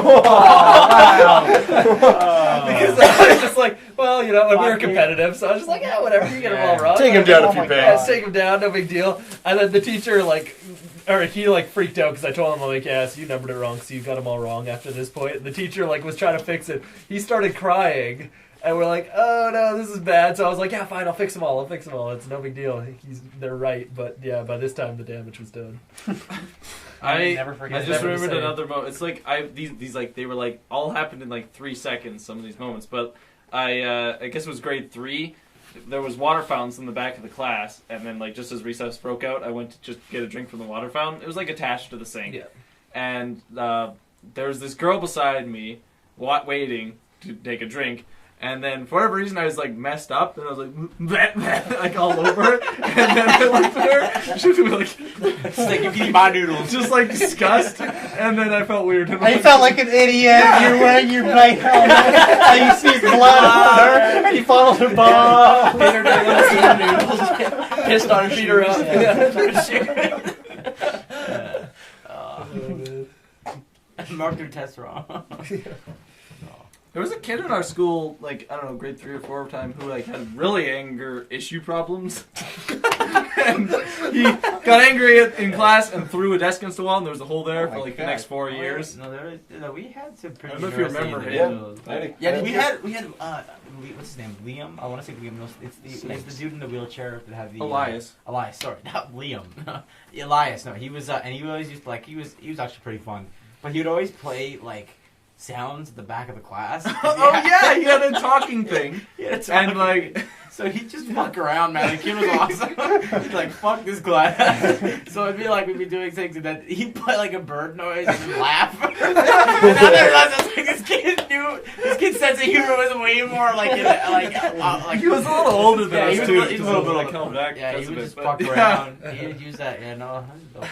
I was just like, well, you know, and we were competitive, so I was just like, yeah, whatever, you get them all wrong. Take him down if you Yeah, pay. take him down, no big deal. And then the teacher, he freaked out because I told him, I'm like, yeah, so you numbered it wrong, so you got them all wrong after this point. And the teacher, was trying to fix it. He started crying. And we're like, oh no, this is bad. So I was like, yeah, fine, I'll fix them all. It's no big deal. They're right. But yeah, by this time the damage was done. I never forget. I just Never the remembered same. another moment. It's like these they were all happened in 3 seconds. Some of these moments, but I guess it was grade 3. There was water fountains in the back of the class, and then just as recess broke out, I went to just get a drink from the water fountain. It was attached to the sink, Yeah. and there was this girl beside me waiting to take a drink. And then, for whatever reason, I was messed up, and I was all over her. And then I looked at her, and she was It's like you eat my noodles. just disgust. And then I felt weird. And I felt like an idiot. You're wearing your bright helmet, and you see blood on her, and you follow the ball. Pissed on her Beat her up. I marked your test wrong. There was a kid in our school, I don't know, grade 3 or 4 time, who had really anger issue problems. And he got angry in class and threw a desk against the wall, and there was a hole there for the next 4 years. No, we had some pretty. I don't know if you remember interesting- him. Yeah, we had what's his name? Liam. I want to say Liam. No, it's the dude in the wheelchair that had the Elias. Elias, sorry, not Liam. Elias. No, he was, and he always used he was actually pretty fun, but he would always play sounds at the back of the class. Oh yeah, he had a talking thing. And so he'd just fuck around, man. The kid was awesome. He'd fuck this class. So it'd be we'd be doing things, and then he'd play a bird noise and then laugh. And then I realized this kid's sense of humor was way more He was a little older than us he was too. a little bit come back. Yeah, he because would of just it, fuck but- around. He'd use that. Yeah, no.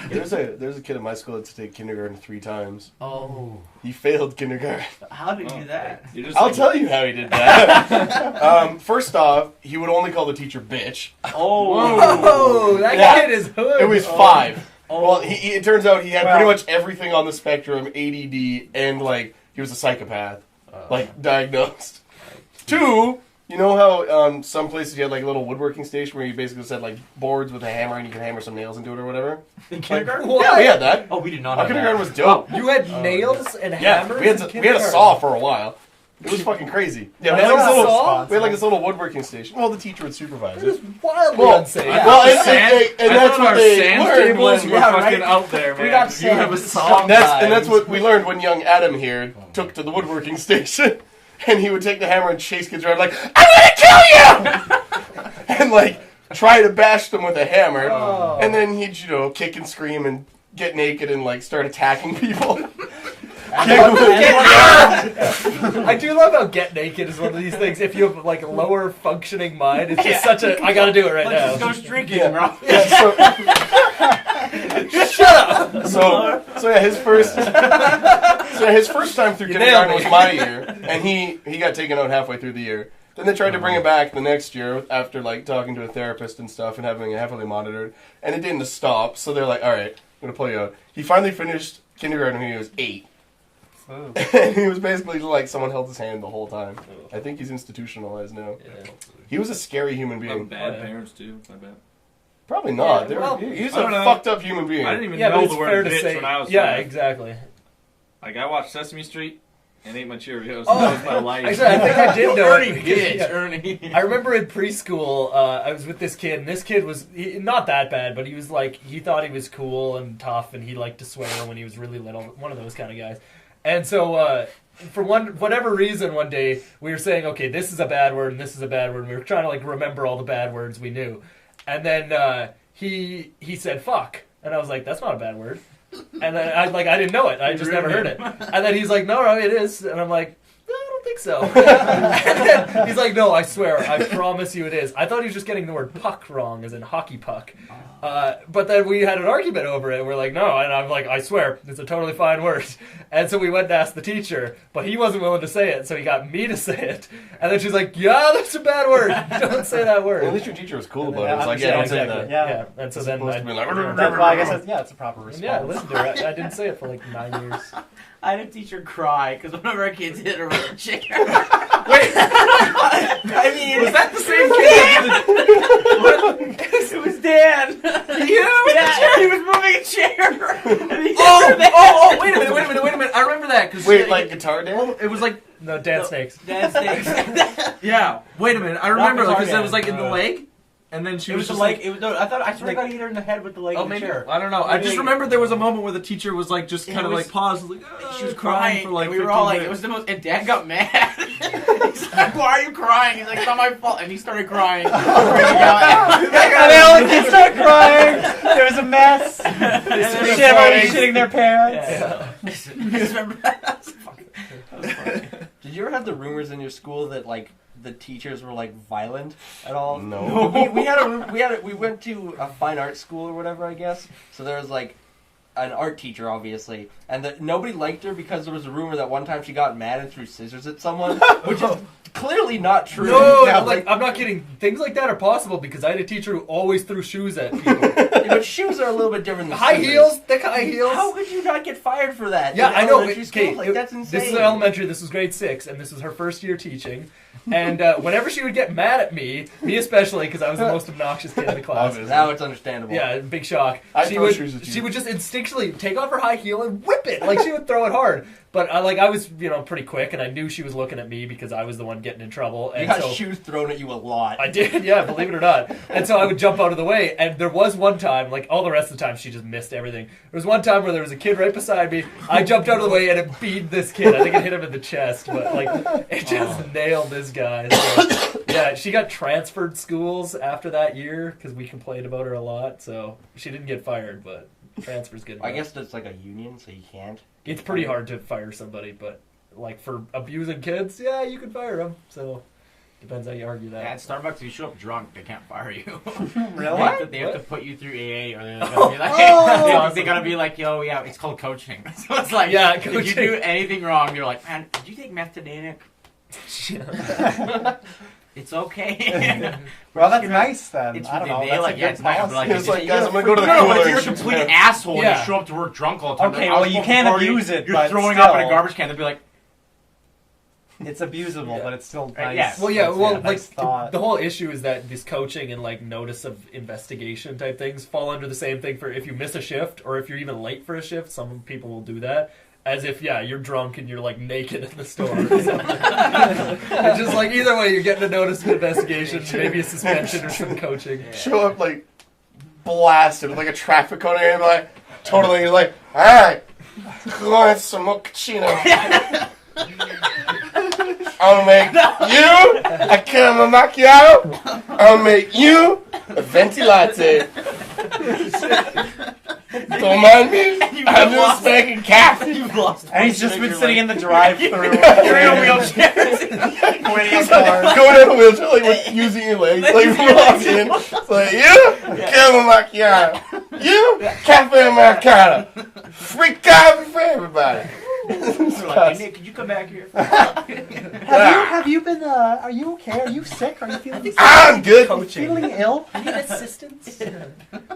There's a kid at my school that had to take kindergarten 3 times. Oh, He failed kindergarten. how did he do that? You're just I'll tell you how he did that. First off, he would only call the teacher bitch. Oh, that Yeah. kid is hood. It was 5. Oh. Well, it turns out he had pretty much everything on the spectrum, ADD, and he was a psychopath, diagnosed. 2, you know how some places you had a little woodworking station where you basically just had boards with a hammer and you could hammer some nails into it or whatever? In kindergarten? Yeah, we had that. Oh, we did not Our have kindergarten that. was dope. You had nails and Yeah, hammers. we had in we had a kindergarten? saw for a while. It was fucking crazy. Yeah, we had, Nails this little, saw? we had this little woodworking station. Well, the teacher would supervise It is it. wildly Well, unsafe. well, and that's I thought what our they sand learned tables when, were fucking out there, man. We got You have a sand saw. and that's what we learned when young Adam here took to the woodworking station, and he would take the hammer and chase kids around I'm gonna kill you, and try to bash them with a hammer, and then he'd kick and scream and get naked and start attacking people. I do love how Get Naked is one of these things. If you have a lower functioning mind, it's just such a I gotta do it right now. Just go drinking, Yeah. bro. Shut up. So yeah, his first time through You kindergarten nailed was me. my year, and he got taken out halfway through the year. Then they tried to bring him back the next year after like talking to a therapist and stuff and having it heavily monitored, and it didn't stop. So they're like, "All right, I'm gonna pull you out." He finally finished kindergarten when he was 8, Ooh. and he was basically like someone held his hand the whole time. I think he's institutionalized now. Yeah. He was a scary human Like being. bad parents too. I bet. Probably not. Yeah, They were- well, he was I a don't know. fucked up human being. I didn't even Yeah, but know it's the fair word to bitch say. when I was Yeah, 5. exactly. Like I watched Sesame Street and ate my Cheerios. Oh, That was my life. Actually, I think I did know Ernie, it. because- bitch, yeah. Ernie. I remember in preschool, I was with this kid, and this kid was not that bad, but he was like, he thought he was cool and tough, and he liked to swear when he was really little, one of those kind of guys. And so, for whatever reason, one day, we were saying, okay, this is a bad word, and this is a bad word, and we were trying to, like, remember all the bad words we knew. And then, he said, fuck. And I was like, that's not a bad word. And then, I didn't know it. I just never heard it. And then he's like, no, it is. And I'm like, no, I don't think so. And then he's like, no, I swear, I promise you it is. I thought he was just getting the word puck wrong, as in hockey puck. But then we had an argument over it. We're like, no, and I'm like, I swear, it's a totally fine word. And so we went to ask the teacher, but he wasn't willing to say it, so he got me to say it. And then she's like, yeah, that's a bad word. Don't say that word. Well, at least your teacher was cool And about then it. It's like, yeah, don't say exactly. that. Yeah. And so It's then supposed to be like, Well, I guess it's a proper response. yeah, listen to her. I didn't say it for like 9 years. I had a teacher cry because one of our kids hit her with a chair. I mean, Was that the same kid? It was Dan. You? Yeah, he was moving a chair. And he hit her Oh, there. oh, wait a minute. I remember that. Cause Wait, like guitar dance? it was like, No, dance snakes. Dan Snakes. yeah, wait a minute. I remember Rock because guitar it was like in the dance. leg. And then she It was was the just leg. like, It was. No, I thought. I swear to God, he hit her in the head with the leg oh, of the maybe. chair. I don't know. I just remember there was a moment where the teacher was like, just It kind of was- like paused, like, She was crying crying, for like and we were 15 all like, minutes. it was the most. And Dan got mad. He's like, "Why are you crying?" He's like, "It's not my fault." And he started crying. Freaking out. And then all the kids started crying. There was a mess. Shit, everybody shitting their pants. Yeah. I just remember that. That was funny. did you ever have the rumors in your school that like the teachers were like violent at all? No. We went to a fine art school or whatever, I guess. So there was like an art teacher, obviously, and that nobody liked her because there was a rumor that one time she got mad and threw scissors at someone, which is clearly not true. No, Yeah, I'm not kidding. Things like that are possible because I had a teacher who always threw shoes at people. but shoes are a little bit different than High scissors. heels, thick high heels. How could you not get fired for that? Yeah, in I know. elementary school? Okay, Like, that's insane. this is elementary. This was grade 6, and this was her first year teaching. And whenever she would get mad at me especially, because I was the most obnoxious kid in the class. Obviously. Now it's understandable. Yeah, big shock. I'd She throw would shoes at you. she would just instinctually take off her high heel and whip it. Like she would throw it hard. But I was pretty quick, and I knew she was looking at me because I was the one getting in trouble. You And got so shoes thrown at you a lot. I did, yeah, believe it or not. And so I would jump out of the way, and there was one time, like all the rest of the time, she just missed everything. There was one time where there was a kid right beside me. I jumped out of the way, and it beat this kid. I think it hit him in the chest, but like it just nailed this guy. So, yeah, she got transferred schools after that year because we complained about her a lot. So she didn't get fired, but transfer's good. I guess that's like a union, so you can't. It's pretty hard to fire somebody, but like for abusing kids, yeah, you can fire them. So depends how you argue that. Yeah, at Starbucks, if you show up drunk, they can't fire you. Really? They have to put you through AA, or they're gonna be like, they gotta be like, yo, yeah, it's called coaching. So it's like, Yeah, if you coaching. do anything wrong, you're like, man, did you take methadonic? It's okay. Well, that's nice then. It's I don't know. they That's like, a yeah, good it's nice. policy. Like, It's like, guys, I'm gonna go to the no, cooler but and you're a shoot complete some- asshole. And Yeah. you show up to work drunk all the time. Okay, Like, I well, was you supposed to can't party, abuse it, You're but throwing up in a still. garbage can. They'll be like, It's abusable, Yeah. but it's still Right, nice. yeah. Well, yeah, It's well, a like nice thought. the whole issue is that this coaching and like notice of investigation type things fall under the same thing for if you miss a shift or if you're even late for a shift. Some people will do that as if you're drunk and you're like naked in the store. Or something. It's just like either way, you're getting a notice of investigation, maybe a suspension or some coaching. Show up like blasted with like a traffic cone and like totally you're like, alright, who wants some mochaccino? I'll make you a caramel macchiato. I'll make you a venti latte. Don't mind me. I'm just making coffee. you've lost. And he's just been sitting in the drive-through. You're in a wheelchair. waiting for cars. Going in a wheelchair, like with, using your legs, like walking. It's like you, caramel macchiato. You, cafe Americano. Free coffee for everybody. Like, Nick, could you come back here? Have you been? Are you okay? Are you sick? Are you feeling? I'm good. Feeling ill? Need assistance?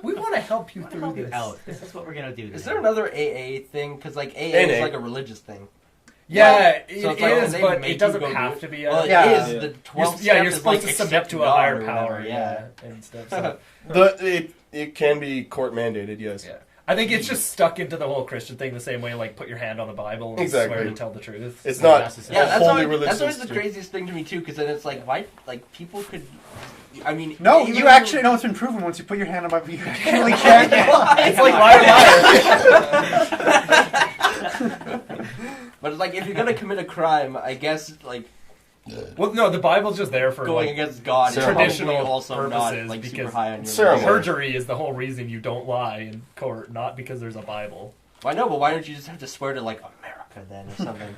We want to help you through this. This is what we're gonna do. Is there another AA thing? Because like AA NA. is like a religious thing. Yeah, it So it's like, is, they but make it you doesn't go do have it. to be. Well, Yeah. it is. The 12th You're step is, supposed like, to submit accept to a God higher or power, whatever, yeah, and stuff. So. It can be court mandated, yes. Yeah. I think it's just stuck into the whole Christian thing the same way, like put your hand on the Bible and Exactly. swear to tell the truth. It's not Yeah, that's wholly always, religious. that's always the too. craziest thing to me too. Because then it's like, why? Like people could. I mean, No, even you if actually know it's been proven once you put your hand on my. You actually can't. It's like liar. But it's like if you're gonna commit a crime, I guess like Well, no, the Bible's just there for going like, against God is traditional probably also not purposes, like super because high on your ceremony. list. perjury is the whole reason you don't lie in court, not because there's a Bible. Well, I know, but why don't you just have to swear to like America then or something?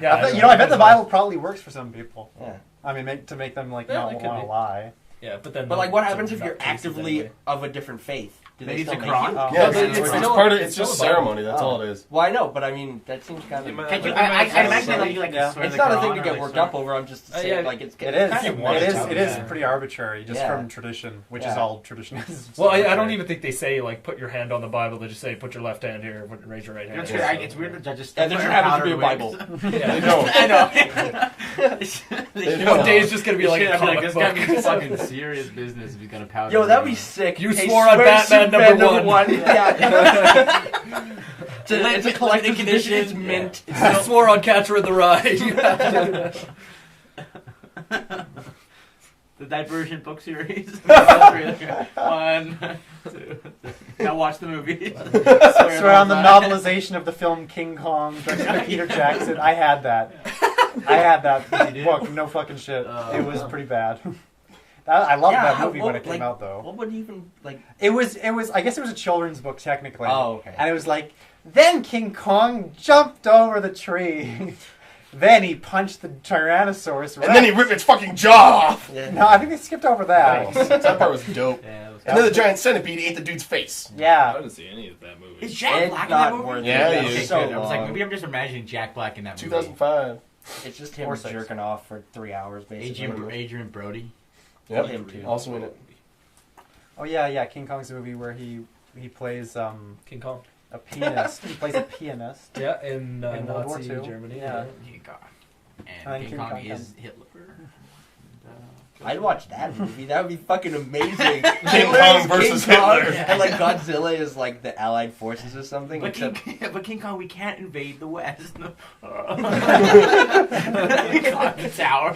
Yeah, I bet the Bible probably works for some people. Yeah. I mean, to make them like Yeah, not it could want to be. lie. Yeah, but then. But like, what happens if not you're cases actively anyway. of a different faith? Do They they use still a make Quran? you? Yeah, No, it's, it's it's still- part of it's it's still just a Bible. ceremony. That's all it is. Well, I know, but I mean that seems kind of. Can't you, But- I imagine that you like Yeah. swear It's the not a Quran thing to or, get like, worked swear- up over. I'm just saying, yeah. like it's. It is. kind of want It it is. to, It is yeah. pretty arbitrary, just Yeah. from tradition, which Yeah. is all tradition is. Well, I don't even think they say like put your hand on the Bible. They just say put your left hand here, raise your right You know, hand. it's, weird, it's weird that judges Yeah, still there wear should happen to be a powdered Bible. wigs. Yeah. They don't. I know. One day it's just gonna be like a comic this book. guy be fucking serious business if he's got a powder. Yo, that'd wig be on. sick. You Hey, swore on swear Batman Superman number one. Yeah. It's a collector's Limited edition. It's edition. mint. I swore on Catcher in the Rye. The Divergent book series. 1, 2. Now watch the movie. Swear on the novelization of the film King Kong, directed by Peter Jackson. I had that. I had that book. No fucking shit. It was pretty bad. I loved Yeah, that movie when it came like, out, though. What would even like? It was. I guess it was a children's book technically. Oh, okay. And it was like, then King Kong jumped over the tree. Then he punched the Tyrannosaurus Rex. And then he ripped its fucking jaw off. Yeah. No, I think they skipped over that. That part was dope. Yeah, it was And then the giant centipede ate the dude's face. I Yeah. didn't see any of that movie. Is Jack It's Black in not that movie? worth Yeah, it. he It's is. so I was like, long. maybe I'm just imagining Jack Black in that movie. 2005. It's just him Or 6. jerking off for 3 hours, basically. Adrian Brody. Yep. Him too. Also in it. Oh yeah. King Kong's a movie where he plays King Kong. a pianist. He plays a pianist. Yeah, in World War Nazi II. Germany. Yeah. King Kong. And And King King Kong Kong is Hitler. I'd watch that movie. That would be fucking amazing. King Kong versus Hitler. And like Godzilla is like the Allied forces or something. But Except but King Kong, we can't invade the West. The tower.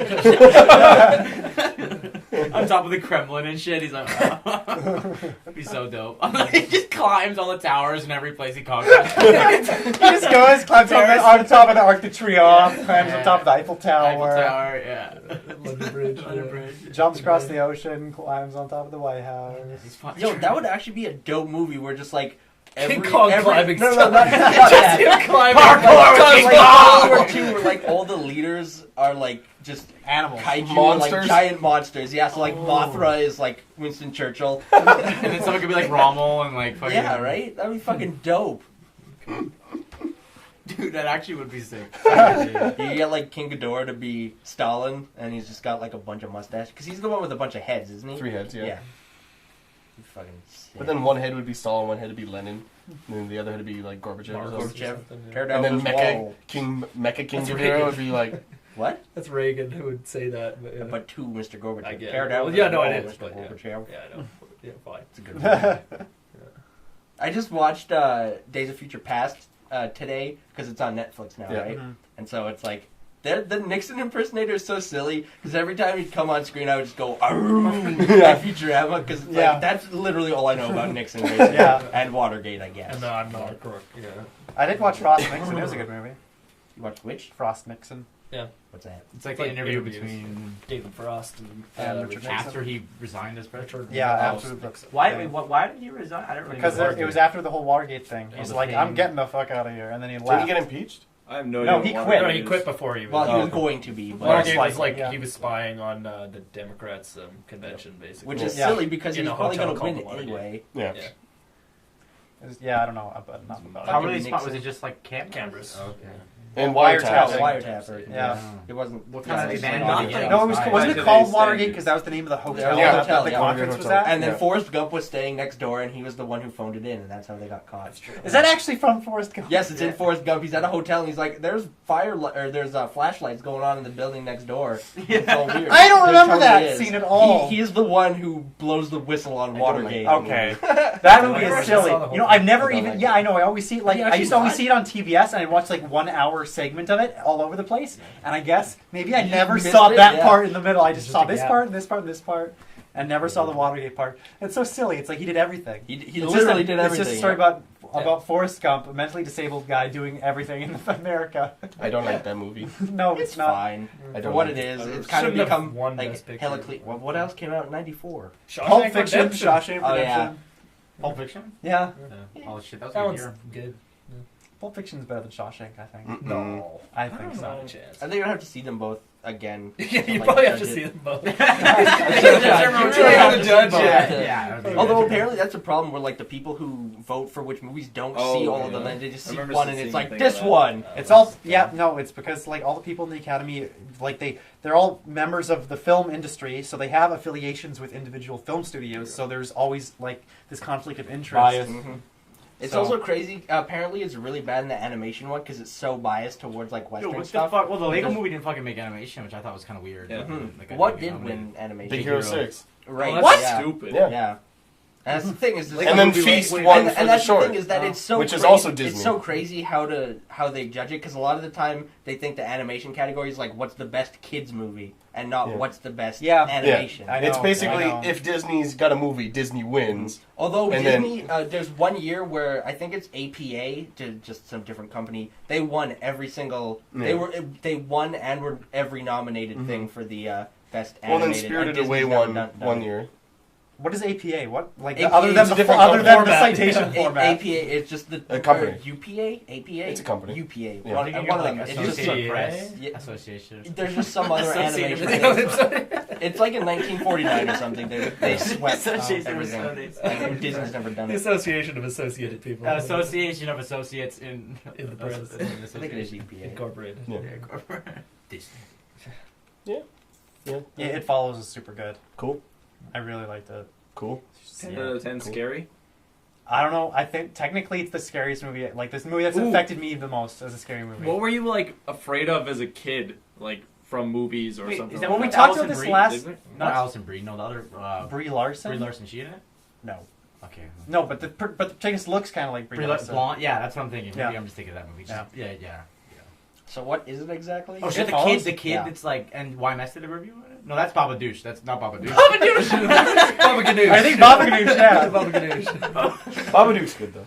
On top of the Kremlin and shit. He's like, that'd be so dope. He just climbs all the towers and every place he conquers. He just goes, climbs on top of the Arc de Triomphe, climbs on top of the Eiffel Tower, Eiffel Tower, yeah. London Bridge. London yeah. Bridge. jumps across the ocean, climbs on top of the White House. He's fucking yo, that would actually be a dope movie where just like King Kong climbing no, stuff. not that. Him climbing. Parkour with King Like Kong! World War II, where like all the leaders are like just Animals. kaiju, Monsters? like giant monsters. Yeah, so like Mothra is like Winston Churchill. And then someone could be like Rommel and like fucking. Yeah, right. That'd be fucking dope. Dude, that actually would be sick. You get like King Ghidorah to be Stalin, and he's just got like a bunch of mustache. Because he's the one with a bunch of heads, isn't he? 3 heads, yeah. Yeah. He's fucking sick. But then one head would be Stalin, one head would be Lenin, and then the other head would be like Gorbachev or something. Gorbachev. Yeah. Tear down And then this Mecha wall. King That's Ghidorah would be like, What? That's Reagan who would say that. But, yeah. But to Mr. Gorbachev. I get Tear it. down Well, this yeah, no, wall, it is, Mr. but yeah. Gorbachev. Yeah, I know. Yeah, fine. It's a good movie. I just watched Days of Future Past today because it's on Netflix now, Yeah. right? Mhm. And so it's like the Nixon impersonator is so silly because every time he'd come on screen, I would just go "Arrgh," like Futurama because Yeah. like, that's literally all I know about Nixon, basically. Yeah. And Watergate, I guess. And I'm not a crook. Yeah. I did watch Frost Nixon. It was a good movie. You watched which? Frost Nixon. What's that? It's like It's an like interview interviews. between David Frost and And Richard Richard after he resigned as president. Richard. Yeah, Oh, after the Why did he resign? I don't really Because know. it was after the whole Watergate thing. He's the like, thing. I'm getting the fuck out of here, and then he did left. he get impeached? I have no No, idea. he what quit. No, it he is. quit before he was. Well, he was okay. going to be, but Watergate was Slightly, like yeah. he was spying on the Democrats' convention, basically. which is Yeah. silly because he In was a probably hotel going to called win the Watergate. anyway. Yeah. Yeah. It was- yeah, I don't know, but not about How it. really Nixon. was it? Just like cameras? Cameras. Okay. And Wiretap wiretap. version. Yeah. It wasn't. What kind of it was event? not- Nothing. No, it was. Fine. Wasn't it Today's called Watergate standards. because that was the name of the hotel Yeah, that hotel, the yeah. conference was Hotel. at? And then Yeah. Forrest Gump was staying next door, and he was the one who phoned it in, and that's how they got caught. Is that actually from Forrest Gump? Yes, it's in Forrest Gump. He's at a hotel, and he's like, "There's there's flashlights going on in the building next door." It's all weird. I don't There remember totally that is. scene at all. He is the one who blows the whistle on Watergate. Okay, that movie I is silly. saw the whole You know, I've never I don't even. like Yeah, it. I know. I always see it. Like You I actually used to always saw see it on TBS, and I watched like 1 hour segment of it all over the place. And I guess maybe I You never missed saw it, that yeah. part in the middle. I just Just saw a this gap. part, and this part, and this part, and never saw the Watergate part. It's so silly. It's like he did everything. He It's literally just did a, everything. It's just a story about Forrest Gump, a mentally disabled guy doing everything in America. I don't like that movie. No, It's it's not. fine. I For don't what like it is, it. it's kind of Shouldn't have become won like Best Picture. hella clean. What else came out in '94? Pulp Fiction, Redemption. Shawshank Oh, yeah. Redemption. Pulp Fiction? Yeah, Oh shit, that was That a one's year. good. Pulp Fiction's better than Shawshank, I think. No. I think Not so. a chance. I think I'd have to see them both again. Yeah, you Like, probably have to judge it. see them both. You really have to judge see both. it. Yeah. that'd be Although good. apparently that's a problem where like the people who vote for which movies don't Oh, see all of yeah. them and they just I see remember one and seeing it's a like thing this about that. one. It's all no. It's because like all the people in the academy, like they're all members of the film industry, so they have affiliations with individual film studios. So there's always like this conflict of interest. Bias. Mhm. It's So- also crazy. Apparently, it's really bad in the animation one because it's so biased towards like Yo, Western what the stuff. fuck? Well, the Lego There's- movie didn't fucking make animation, which I thought was kind of weird. Yeah. Mhm. Like, I What think it did nominated. win animation? Big Hero Hero. 6. Right. Oh, that's What? Yeah. stupid. Yeah. Yeah. And that's the thing is, And then Feast won for and the that's short. the thing is that it's so Which is crazy, also Disney. It's so crazy how they judge it because a lot of the time they think the animation category is like what's the best kids movie and not Yeah. what's the best Yeah. animation. I know, It's basically I know. if Disney's got a movie, Disney wins. Although And Disney, there's one year where I think it's APA, just some different company. They won every single. Yeah. They won and were every nominated Mhm. thing for the best Well, animated. then Spirited and Away Disney's never won done one it. year. What is APA? What like APA other is than a the different other than the format. citation format? APA is just the A company. UPA, APA. It's a company. UPA. Yeah. One, I think one you're of them. like It's just Associated Press Yeah. Association. there's just some other Associated animation. with thing. it. It's like in 1949 or something. They swept Association everything. with And Disney's never done The it. Association of Associated People. Association of Associates in In the press. in I think it is UPA. Incorporated. Yeah. Disney. Yeah. Yeah, It Follows is super good. Cool. I really liked it. Cool. 10 out of 10 Cool. scary. I don't know. I think technically it's the scariest movie. Like this movie that's Ooh. affected me the most as a scary movie. What were you like afraid of as a kid, like from movies or Wait, something? is that When we with talked Alison about this Brie? last, Isn't it? Not What? Alison Brie, no, the other Brie Larson. Brie Larson, she in it? No, Okay. no, but the protagonist looks kind of like Brie Brie Larson. Larson. Blonde, yeah, that's what I'm thinking. Maybe Yeah. I'm just thinking of that movie. Yeah. Yeah. So what is it exactly? Oh It shit, Follows? the kid Yeah. that's like, and YMS did a review on it? No, that's Baba Douche. That's not Baba Douche. Baba Ganoush. I think Baba Ganoush, yeah. Baba Ganoush. Babadook's good though.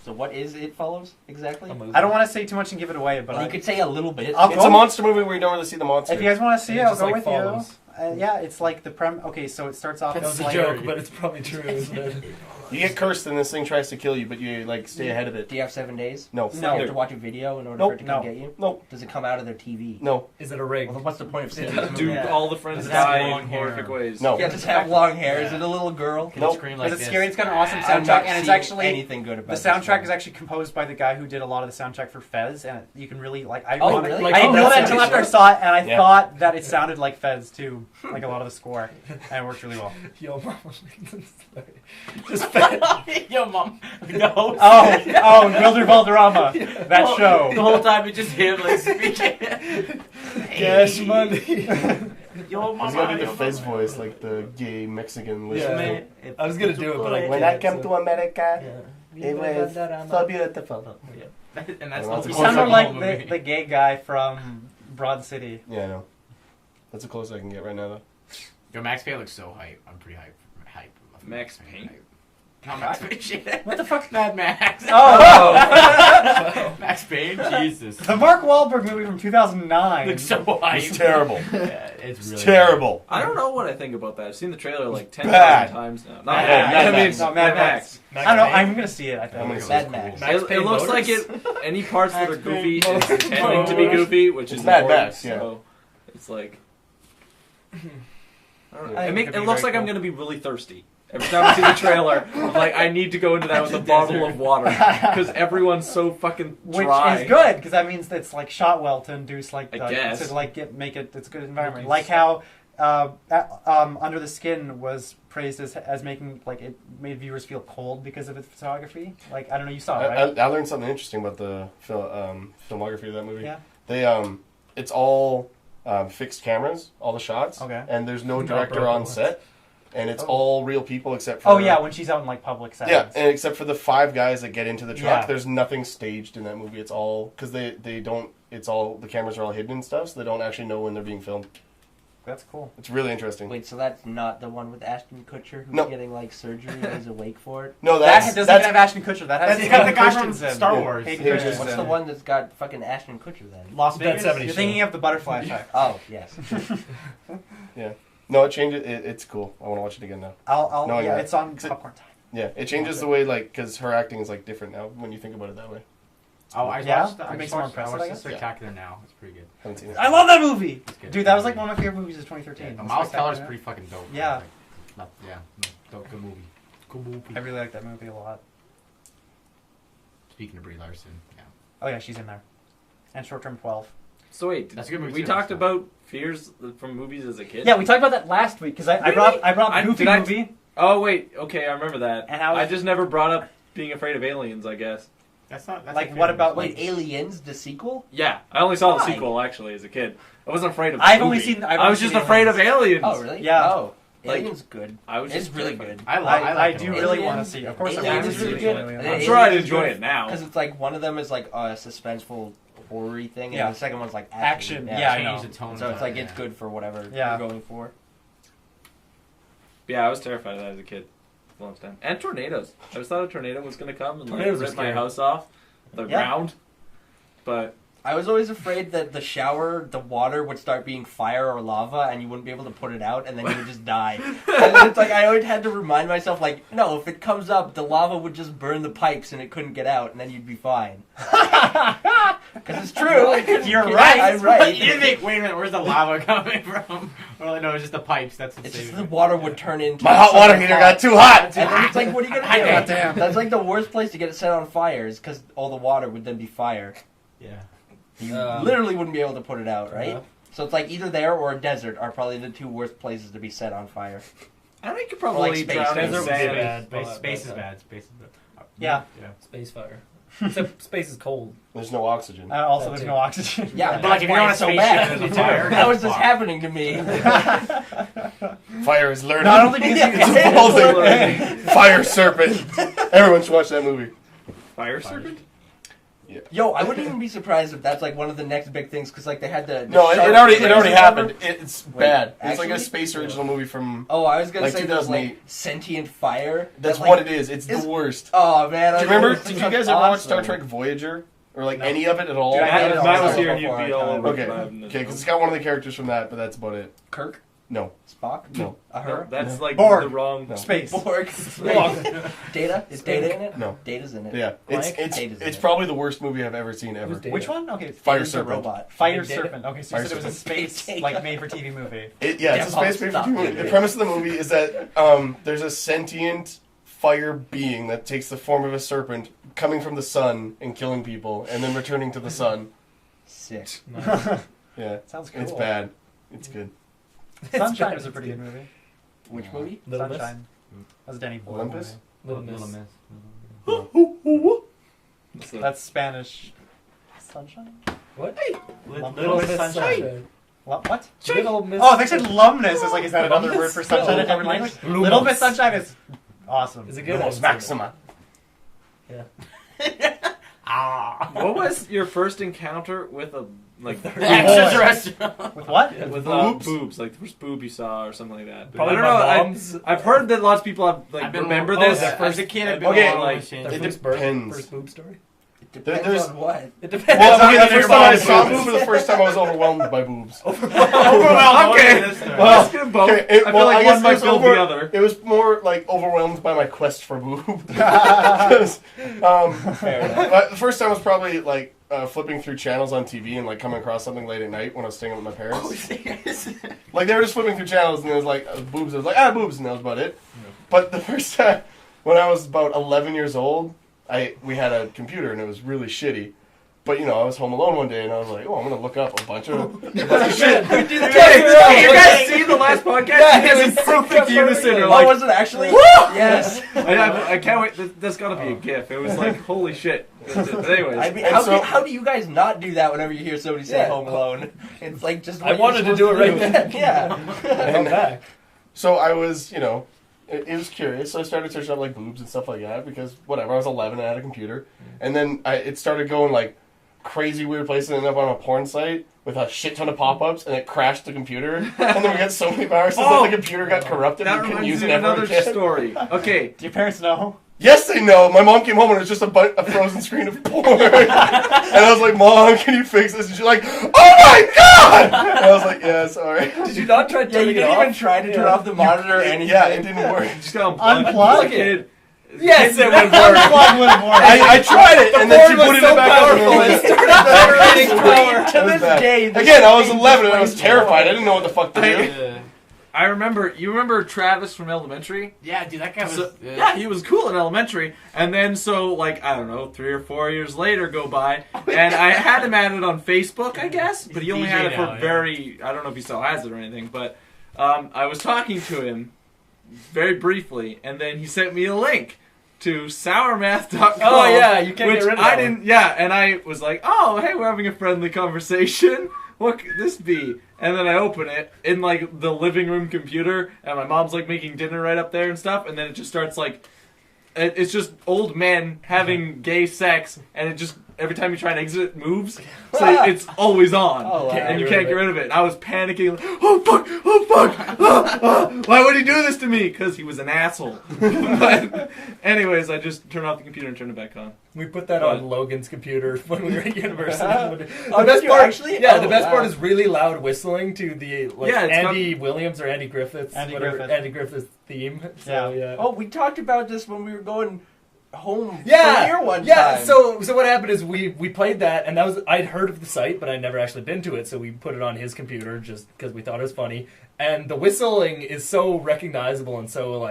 So what is It Follows exactly? I don't want to say too much and give it away, but Well, you I, could say a little bit. I'll It's go- a monster movie where you don't really see the monster. if you guys want to see it, It I'll just, go like, with follows. you. Yeah, it's like the Okay, so it starts off That as was a like joke, but it's probably true, isn't it? You get cursed and this thing tries to kill you, but you like stay ahead of it. Do you have 7 days? No. You No. have to watch a video in order Nope. for it to come No. get you? No. Does it come out of their TV? No. Is it a rig? Well, then what's the point of seeing Yeah. this Do movie? Yeah. all the friends Does it have die long in hair? horrific ways? No. Yeah, just have long hair. Is Yeah. it a little girl? Can Nope. it scream like it's this? scary. It's got an awesome I'm not soundtrack, and it's seeing actually anything good the about this soundtrack one. is actually composed by the guy who did a lot of the soundtrack for Fez, and you can really like. I Oh, wanna- really? Like, I didn't oh, know that's that until after I amazing. saw it, and I Yeah. thought that it sounded like Fez too, like a lot of the score, and it worked really well. Yo, mom. Just fat. Yo, mom. The host. Oh, Wilder Valderrama, that The show. whole time it's just him like speaking. Cash money. Yo, He's mama. gotta do the yo, Fez mama. voice, like the gay Mexican Yeah. listener. Man, I was gonna do it, but I When can't, I came so- to America, Yeah. it was so beautiful. And that's Well, the that's He a whole sounded like movie. the gay guy from Broad City. Yeah, I know. That's the closest I can get right now, though. Yo, Max Payne looks so hype. I'm pretty hype. Max Payne? Not Max Payne. Shit. What the fuck? Mad Max. Oh, Max Payne. Jesus. the Mark Wahlberg movie from 2009. Looks so hype. It's terrible. Yeah, it's It's really terrible. I don't know what I think about that. I've seen the trailer like 10,000 Bad. times now. Not Mad bad. Mad I mean, Max. No, Mad Max. Max I don't know. Payne? I'm gonna see it. I think. I'm gonna Mad see it. Max. Max It Payne looks like Motors? it. Any parts that are Max goofy Payne is intending to be Motors. goofy, which is It's Mad important, Max, yeah. So it's like I don't know. I think It it could be looks very like I'm cool. gonna be really thirsty Every time I see the trailer, I'm like, I need to go into that with a bottle of water because everyone's so fucking dry. Which is good because that means it's like shot well to induce like I guess. to like make it it's a good environment. Like how Under the Skin was praised as making like it made viewers feel cold because of its photography. Like I don't know, you saw it, right? I learned something interesting about the filmography of that movie. Yeah. They it's all fixed cameras, all the shots. Okay. And there's no Not director broken on ones. set, and it's all real people except for. Oh yeah, when she's out in like public settings. Yeah, and except for the 5 guys that get into the truck, Yeah. there's nothing staged in that movie. It's all because they don't. It's all the cameras are all hidden and stuff, so they don't actually know when they're being filmed. That's cool. It's really interesting. Wait, so that's not the one with Ashton Kutcher who's No. getting like surgery and is awake for it? No, That that's doesn't even have Ashton Kutcher. That has That's got the guy from Christensen. Star Yeah. Wars. Hayden Hayden Christensen. What's the one that's got fucking Ashton Kutcher then? Las That Vegas. 70s You're show. thinking of the Butterfly Effect. Oh, yes. Yeah. No, it changes. It's cool. I want to watch it again now. I'll No, yeah, yeah. it's on Is it- popcorn time. Yeah, it changes the way because her acting is like different now when you think about it that way. Oh, I Yeah? watched. It I makes just it more watched, I impressive, watched I the guess? Spectacular now. It's pretty good. Haven't seen it. I love that movie, It's good. dude. That was like one of my favorite movies of 2013. Yeah, The Miles Teller's Spectacular. pretty fucking dope. Yeah. Like, good movie. Cool movie. I really like that movie a lot. Speaking of Brie Larson, yeah. Oh yeah, she's in there. And Short Term 12. So wait, That's a good movie we too, talked so. about fears from movies as a kid? Yeah, we talked about that last week because I brought up I- Goofy did I- movie. Oh wait, okay, I remember that. And how- I just never brought up being afraid of aliens, I guess. That's not. That's Like, a what favorite about, movie. Wait, Aliens, the sequel? Yeah, I only saw the Why? sequel actually as a kid. I wasn't afraid of. the I've only movie. seen- I've I only was just seen afraid of Aliens. aliens. Oh, really? Yeah. Oh, Like, Aliens good. I was It's just really terrified. good. I I like do it. really Alien- want to see. Of course, I Alien want to is see really it. good. Alien. I'm sure I'd enjoy it now. Because it's like one of them is like a suspenseful horror thing, Yeah. and the second one's like Action. action. Yeah, I Change know. the tone. So of it's it, like it's yeah. good for whatever Yeah. you're going for. Yeah, I was terrified of that as a kid. For a long time. And tornadoes. I just thought a tornado was going to come and like, Tornadoes are rip my scary. house off the Yeah. ground. But I was always afraid that the shower, the water would start being fire or lava, and you wouldn't be able to put it out, and then you would just die. And then it's like I always had to remind myself, like, no, if it comes up, the lava would just burn the pipes, and it couldn't get out, and then you'd be fine. Because it's true. You're right. I'm right. You think, wait a minute, where's the lava coming from? Well, no, it's just the pipes. That's what's It's just saving the it. water would turn into My hot water something heater hot. got too hot. And then it's like, what are you gonna do? Goddamn. That's like the worst place to get it set on fire, is because all the water would then be fire. Yeah. You Um, literally wouldn't be able to put it out, right? Yeah. So it's like either there or a desert are probably the two worst places to be set on fire. I think you Or, like, probably space. drown in Desert would be sand. bad. Space is bad. Space is bad. Yeah. Yeah. Space fire. Except space is cold. There's no oxygen. Also, That there's too. no oxygen. Yeah, But like if you're on a so spaceship bad. and there's a fire, How is this fuck. happening to me? Fire is learning. Not only because it's you evolving. Fire serpent. Everyone should watch that movie. Fire serpent? Yo, I wouldn't even be surprised if that's like one of the next big things, because like they had the No, it shark already craze or whatever. happened. It's Wait, bad. It's like actually? a space original movie from. Oh, I was gonna Like say there's like 2008. sentient fire. That's that, like, what it is. It's is- the worst. Oh man, Do I you remember? think Did you that's guys ever watch awesome. Star Trek Voyager or like No. any of it at all? Dude, I hated all Matt was Star here Trek and you'd before be our all time. over Okay, the vibe. okay, because it's got one of the characters from that, but that's about it. Kirk, No, Spock, no, a her, That's like Borg. the wrong. No. Space. Borg, Data. Is Data in it? no. Data's in it. Yeah, Blank? it's Data's in it's it. probably the worst movie I've ever seen ever. Who's Data? Which one? Okay. Fire Data's a Serpent. robot. Fire Data? Serpent. Okay, so Fire you said it was a Serpent. space, like made for TV movie. Yeah, it's a Yeah, space made for stop. movie. The premise of the movie is that there's a sentient fire being that takes the form of a serpent, coming from the sun and killing people, and then returning to the sun. Sick. Yeah, Sounds cool. it's bad. It's good. Sunshine bad, was a it's pretty good. good movie. Which movie? Little Miss? Sunshine. That was Danny Boyle. Olympus? Little Little Miss. Miss. So- That's Spanish. Sunshine? What? Little Miss Sunshine. What? Little Miss. Oh, they said lumnus. Is like, is that another Lumnus? word for sunshine in a different language? Lumos. Little Miss Sunshine is awesome. Is it good? Lumos Maxima. Ah. What was your first encounter with a like Extraterrestrial. With what? with boobs? boobs? Like the first boob you saw or something like that? Probably I don't my know. mom's. I've heard that lots of people have like I've been remember oh, this. yeah, as a kid, I've been Okay, all like, machine. Their It first birth, depends. first boob story. It depends There's- on what. It depends. Well, on okay, the your first time I body saw size. boobs was the first time I was overwhelmed by boobs. Overwhelmed. Okay. Okay. Well, Let's get both. okay, I feel like one might build the other. It was more like overwhelmed by my quest for boob. 'Cause, Fair enough. but the first time was probably like flipping through channels on TV and like coming across something late at night when I was staying with my parents. Like they were just flipping through channels and it was like boobs. I was like boobs, and that was about it. But the first time, when I was about 11 years old, we had a computer and it was really shitty. But I was home alone one day and I was like, I'm gonna look up a bunch of shit. You guys see the last podcast? Yeah, it was perfect unison. Oh, was it actually? Yes. I can't wait. That's gotta be a GIF. It was like, holy shit. But anyways, I mean, how do you guys not do that whenever you hear somebody say Home Alone? It's like just. I wanted to do it right then. Yeah. Come back. So I was, it was curious. So I started searching up like boobs and stuff like that because whatever. I was 11 and I had a computer, and then it started going like crazy weird places and ended up on a porn site with a shit ton of pop-ups and it crashed the computer and then we got so many viruses that the computer got corrupted and we couldn't use it ever another again. story. Okay. Do your parents know? Yes, they know. My mom came home and it was just a frozen screen of porn. And I was like, Mom, can you fix this? And she's like, oh my God! And I was like, yeah, sorry. Did you not try Yeah, turning you it didn't off? even try to turn off the monitor or anything. Yeah, it didn't work. Just got Unplug it. Yes, it would work. Unplug wouldn't work. I tried it, and then she porn put was it so back on. powerful, it started generating power. To this day, this Again, I was thing 11 and I just was terrified. I didn't know what the fuck to do. Yeah. I remember. You remember Travis from elementary? Yeah, dude, that guy was. So, yeah, he was cool in elementary, and then I don't know, 3 or 4 years later go by, and I had him added on Facebook, I guess, but he only had it for I don't know if he still has it or anything, but I was talking to him very briefly, and then he sent me a link to sourmath.com. Oh yeah, you can't which get rid of I that didn't. one. Yeah, and I was like, oh, hey, we're having a friendly conversation. What could this be? And then I open it in like the living room computer, and my mom's like making dinner right up there and stuff, and then it just starts like, it's just old men having gay sex, and it just every time you try and exit, it moves, so it's always on, Oh, wow. and you can't get rid of it. And I was panicking, like, oh fuck, why would he do this to me? Because he was an asshole. But anyways, I just turned off the computer and turned it back on. We put that on Logan's computer when we were at university. Oh, The best did you part, actually? yeah, Oh, the best wow. part is really loud whistling to the Yeah, it's Andy Williams or Andy Griffiths, Andy whatever, Griffith. Andy Griffith's theme. So, yeah. Oh, we talked about this when we were going home Yeah, from here one yeah. time. So what happened is we played that, and that was I'd heard of the site, but I'd never actually been to it. So we put it on his computer just because we thought it was funny. And the whistling is so recognizable and so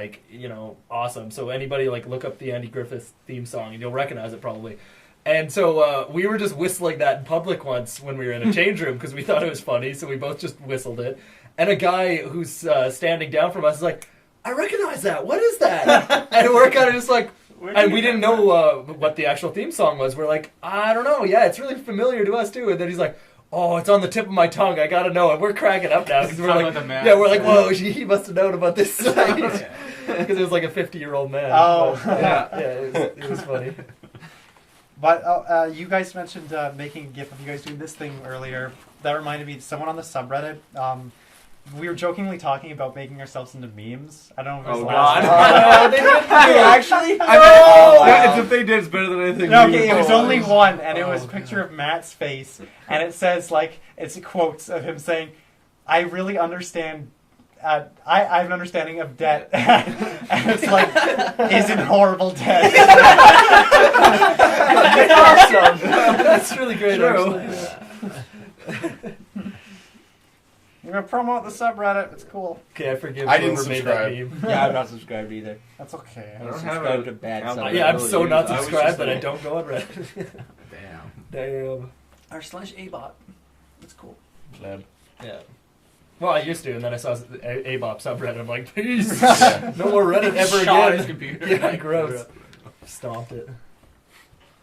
awesome. So anybody look up the Andy Griffith theme song and you'll recognize it probably. And so we were just whistling that in public once when we were in a change room because we thought it was funny. So we both just whistled it. And a guy who's standing down from us is like, I recognize that. What is that? And we're kind of just like. And we didn't know what the actual theme song was. We're like, I don't know. Yeah, it's really familiar to us too. And then he's like, oh, it's on the tip of my tongue. I gotta know it. We're cracking up now because we're like, we're like, whoa, he must have known about this site because it was like a 50-year-old man. Oh. But, it was funny. But you guys mentioned making a GIF of you guys doing this thing earlier. That reminded me, someone on the subreddit, we were jokingly talking about making ourselves into memes. I don't know if it was last God. They did actually? If they did, it's better than anything. No, okay, it was only one, and it was a picture of Matt's face, and it says, it's quotes of him saying, I really understand, I have an understanding of debt, and it's like, isn't horrible debt. Awesome. That's really great, True. actually. You're going to promote the subreddit, it's cool. Okay, I forgive I didn't whoever made that subscribe. meme. Yeah, I'm not subscribed either. That's okay. I don't don't have subscribe a- to bad I'm- stuff. Yeah, I'm really so not used. I was subscribed just that I like- don't go on Reddit. Damn. Damn. r/Abop. It's cool. Pleb. Yeah. Well, I used to, and then I saw Abop subreddit. I'm like, please, no more Reddit ever Shot again. his computer. Yeah, gross. Stomped it.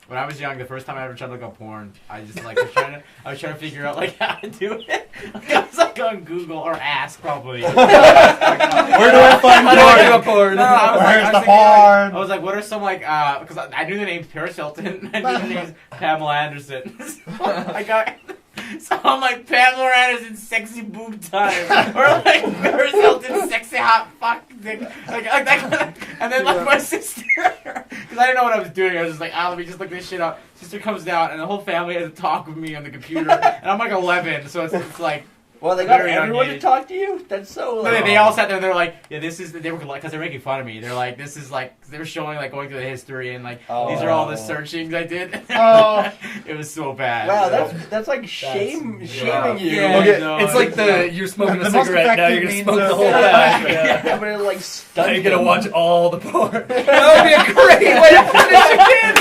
When I was young, the first time I ever tried to look up porn, I just was trying to figure out how to do it. I was on Google or Ask probably. Where do I find How do I do a porn? porn? No, I was Where's the thinking, porn? I was like, what are some because I knew the name's Paris Hilton, I knew the name's Pamela Anderson. So I'm like Pamela Anderson, sexy boob time, or like Paris Hilton, sexy hot fuck dick, like that. And then my sister, because I didn't know what I was doing, I was just like, let me just look this shit up. Sister comes down, and the whole family has a talk with me on the computer, and I'm like 11, so it's like. Well, they got Very everyone to unneeded. talk to you? That's so... No, they all sat there and they're like, yeah, this is, they were like, because they're making fun of me. They're like, this is like, they were showing like going through the history and like, these are all the searchings I did. Oh. It was so bad. Wow, that's like shaming you. Yeah, Okay, no, It's like you're smoking The a most cigarette, now you're effective gonna smoke means the of- whole pack. Yeah. Yeah, but it like Now stuns you're gonna them. watch all the porn. That would be a great way to finish a kid.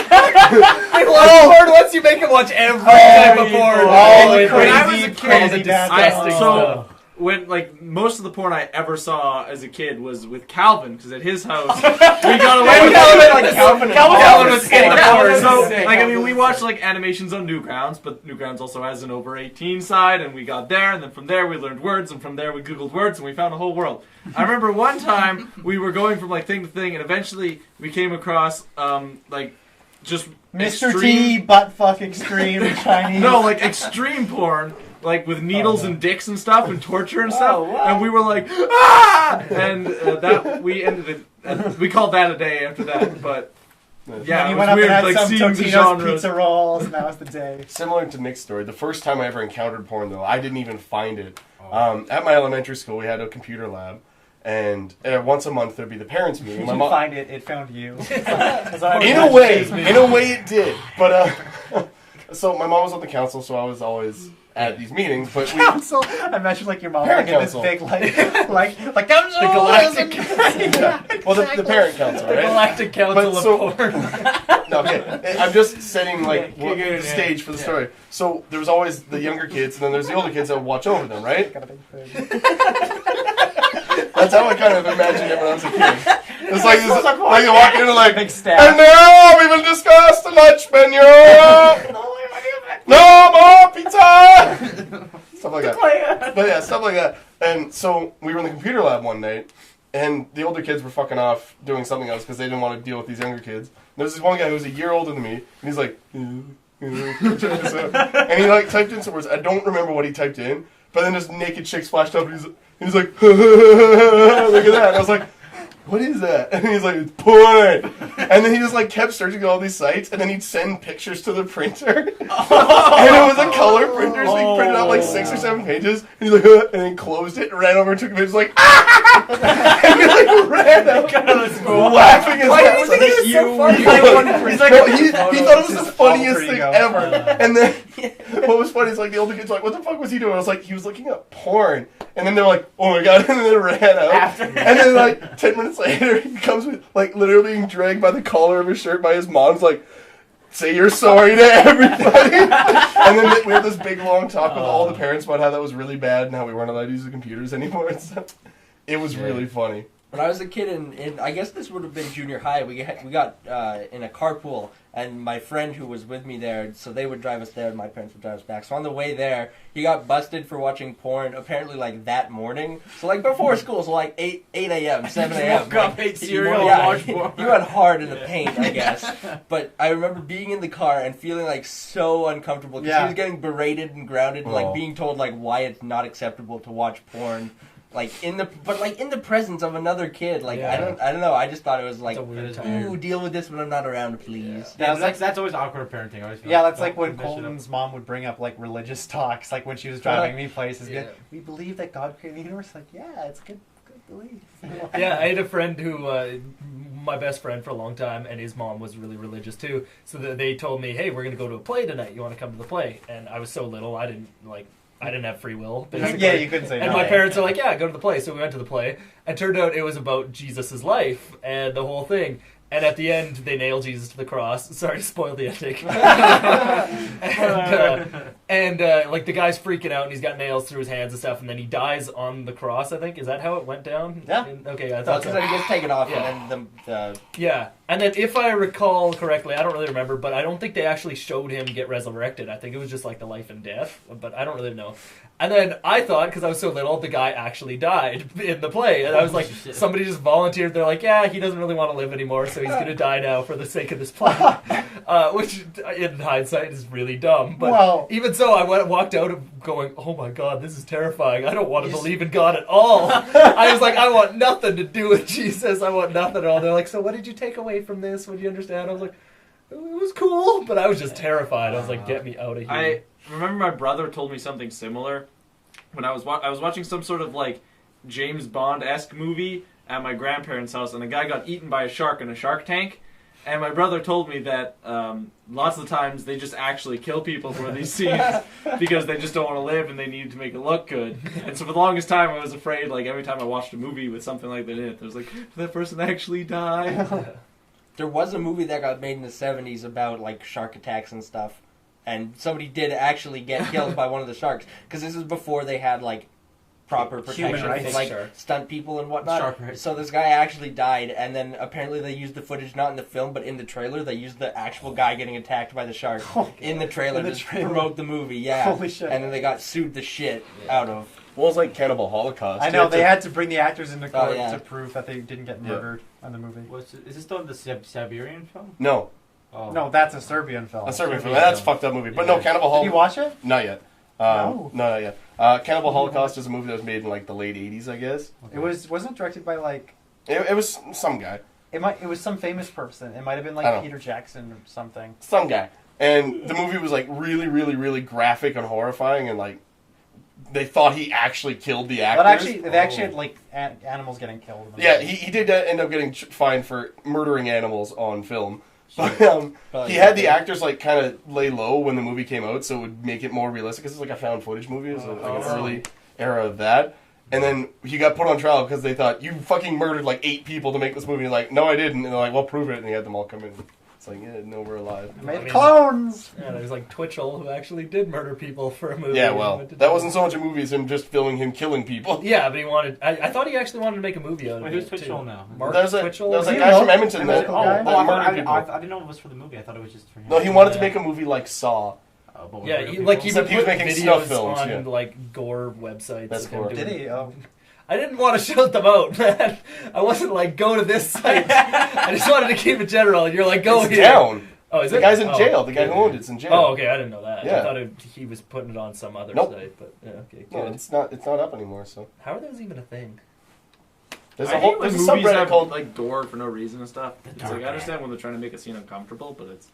They watch porn once you make them watch every type of porn. All the When I was crazy, a kid, crazy bad disgusting stuff. stuff. When like most of the porn I ever saw as a kid was with Calvin, because at his house we got away with Calvin was getting the porn. So, Sick. like, I mean, we watched like animations on Newgrounds, but Newgrounds also has an over 18 side, and we got there, and then from there we learned words, and from there we Googled words, and we found a whole world. I remember one time we were going from like thing to thing, and eventually we came across like just Mr. extreme- T, butt fuck extreme Chinese. No, like extreme porn, like with needles and dicks and stuff and torture and stuff. what? And we were like, ah! And that we ended it. We called that a day after that. But yeah, And he it went was up weird, and had like some seeing the Totino's genres. pizza rolls. Now is the day. Similar to Nick's story, the first time I ever encountered porn, though, I didn't even find it. At my elementary school, we had a computer lab, and once a month there'd be the parents' meeting. Did My you mom, find it? It found you. in a way it did. But so my mom was on the council, so I was always at these meetings. But we, Council. I imagine like your mom Parent like in this council. big like council. The galactic, well, the parent council, the right? galactic council But so- of porn. No, okay. I'm just setting like Yeah, good, the yeah. stage for the story. So there was always the younger kids, and then there's the older kids that would watch over them, right? Got a big food. That's how I kind of imagined it when I was a kid. It's like this, like you walk in and like, Big staff. and now we will discuss the lunch menu. No more pizza. Stuff like that. But yeah, stuff like that. And so we were in the computer lab one night, and the older kids were fucking off doing something else because they didn't want to deal with these younger kids. And there's this one guy who was a year older than me, and he's like, and he like typed in some words. I don't remember what he typed in, but then this naked chick splashed up, and he's like, look at that. And I was like, what is that? And he's like, it's porn. And then he just like kept searching all these sites, and then he'd send pictures to the printer. And it was a color printer, so he printed out like 6 or 7 pages. And he's like, and then closed it, ran over and took a picture, like, and he like ran out, laughing his ass off. He's so funny. He's like, no, he thought it was the funniest alter thing ego. ever. And then what was funny is like the older kids were like, what the fuck was he doing? I was like, he was looking up porn. And then they're like, oh my god, and then they ran out. And then like 10 minutes later, he comes with like literally being dragged by the collar of his shirt by his mom's like, say you're sorry to everybody. And then we had this big long talk with all the parents about how that was really bad and how we weren't allowed to use the computers anymore and stuff. It was really funny. When I was a kid in I guess this would have been junior high, we got in a carpool, and my friend who was with me there, so they would drive us there and my parents would drive us back. So on the way there, he got busted for watching porn apparently like that morning. So like before school, so like 8 a.m., 7 a.m. Woke up, like, ate cereal, yeah, watched porn. you went hard in the paint, I guess. But I remember being in the car and feeling like so uncomfortable because he was getting berated and grounded and like being told like why it's not acceptable to watch porn. Like in the presence of another kid, like Yeah. I don't know. I just thought it was like, It's a weird time. ooh, deal with this when I'm not around, please. Yeah, that's always awkward parenting. I always feel Yeah, that's like don't when push it up. Colton's mom would bring up like religious talks, like when she was driving me places. Yeah. We believe that God created the universe. Like, yeah, it's good belief. Yeah, I had a friend who, my best friend for a long time, and his mom was really religious too. So they told me, "Hey, we're gonna go to a play tonight. You want to come to the play?" And I was so little, I didn't have free will. Basically. Yeah, you couldn't say And no. my parents are like, "Yeah, go to the play." So we went to the play, and turned out it was about Jesus' life and the whole thing. And at the end, they nail Jesus to the cross. Sorry to spoil the ending. and like the guy's freaking out, and he's got nails through his hands and stuff, and then he dies on the cross. I think is that how it went down? Yeah. Okay, I So thought because so. then he gets taken off, Yeah. and then the Yeah, and then if I recall correctly, I don't really remember, but I don't think they actually showed him get resurrected. I think it was just like the life and death, but I don't really know. And then I thought, because I was so little, the guy actually died in the play. And I was like, somebody just volunteered. They're like, yeah, he doesn't really want to live anymore, so he's going to die now for the sake of this play. Which, in hindsight, is really dumb. But Well- even so, I walked out going, oh my God, this is terrifying. I don't want to believe in God at all. I was like, I want nothing to do with Jesus. I want nothing at all. They're like, so what did you take away from this? What do you understand? I was like, it was cool, but I was just terrified. I was like, get me out of here. I remember my brother told me something similar. when I was watching some sort of like James Bond-esque movie at my grandparents' house, and a guy got eaten by a shark in a shark tank. And my brother told me that lots of the times they just actually kill people for these scenes because they just don't want to live and they need to make it look good. And so for the longest time I was afraid, like every time I watched a movie with something like that in it, I was like, did that person actually die? There was a movie that got made in the 70s about like shark attacks and stuff. And somebody did actually get killed by one of the sharks. Because this was before they had like proper protection rights. for like stunt people and whatnot. So this guy actually died, and then apparently they used the footage not in the film but in the trailer. They used the actual guy getting attacked by the shark in the trailer to promote the movie. Yeah, Holy shit. And then they got sued the shit out of. Well, it's like Cannibal Holocaust. I know, they had to bring the actors into court yeah. to prove that they didn't get murdered on the movie. Is this still the Siberian film? No, Oh. No, that's a Serbian film. a Serbian film. That's a fucked up movie. But no, Cannibal Did you Holocaust. watch it? Not yet. No. No, not yet. Cannibal Holocaust is a movie that was made in like the late '80s, I guess. It wasn't it directed by like It was some guy. it was some famous person. It might have been I like don't- Peter Jackson or something. Some guy. And the movie was like really, really, really graphic and horrifying, and like they thought he actually killed the actors. But actually, they actually had like animals getting killed. in the Yeah, movie. he did end up getting fined for murdering animals on film. But Probably he had the okay. actors like kind of lay low when the movie came out, so it would make it more realistic. Because it's like a found footage movie. It was like an early era of that. And then he got put on trial because they thought, you fucking murdered like 8 people to make this movie. And like, no, I didn't. And they're like, well, prove it. And he had them all come in. It's like, yeah, no, we're alive. Made I mean- clones. Yeah, there's like Twitchell who actually did murder people for a movie. Yeah, and well, went to that jail. wasn't so much a movie as him just filming him killing people. Yeah, but he wanted. I thought he actually wanted to make a movie out of Wait, it. who's Twitchell too. now? Mark There's a Twitchell. guy he know? from Edmonton that, Oh, that I murdered people. didn't know it was for the movie. I thought it was just for him. No, he wanted to Yeah. make a movie like Saw. But with Yeah, real he, people? like he would Except he was put making videos snuff films, on yeah. like gore websites. That's of him gore. doing- Did he? Oh. I didn't want to shout them out, man. I wasn't like go to this site. I just wanted to keep it general. And you're like go It's here. down. Oh, is The it? guy's in Oh. jail. The guy who owned it's in jail. Oh, okay. I didn't know that. Yeah. I thought he was putting it on some other Nope. site. But yeah, okay. No, Good. it's not up anymore. So How are those even a thing? there's I a hate whole when there's a movies subreddit have called like gore for no reason and stuff. It's dark like I understand when they're trying to make a scene uncomfortable, but it's.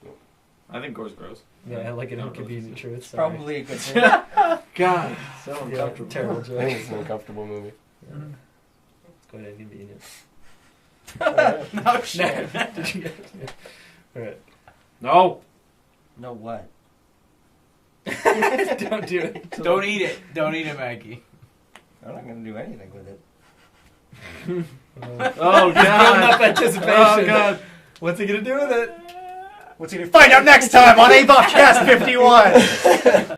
I think gore's gross. Yeah, I like an Not inconvenient really. truth. Sorry. Probably a good thing. God, so Yeah, uncomfortable. terrible I joke. think it's an uncomfortable movie. Yeah. It's quite inconvenient. Alright. No shit. Did you get it? Yeah. All right. No. No what? Don't do it. Don't eat it. Don't eat it, Maggie. I'm not gonna do anything with it. Oh Building up God. anticipation. Oh God. What's he gonna do with it? What's he gonna find out next time on Abopcast 51?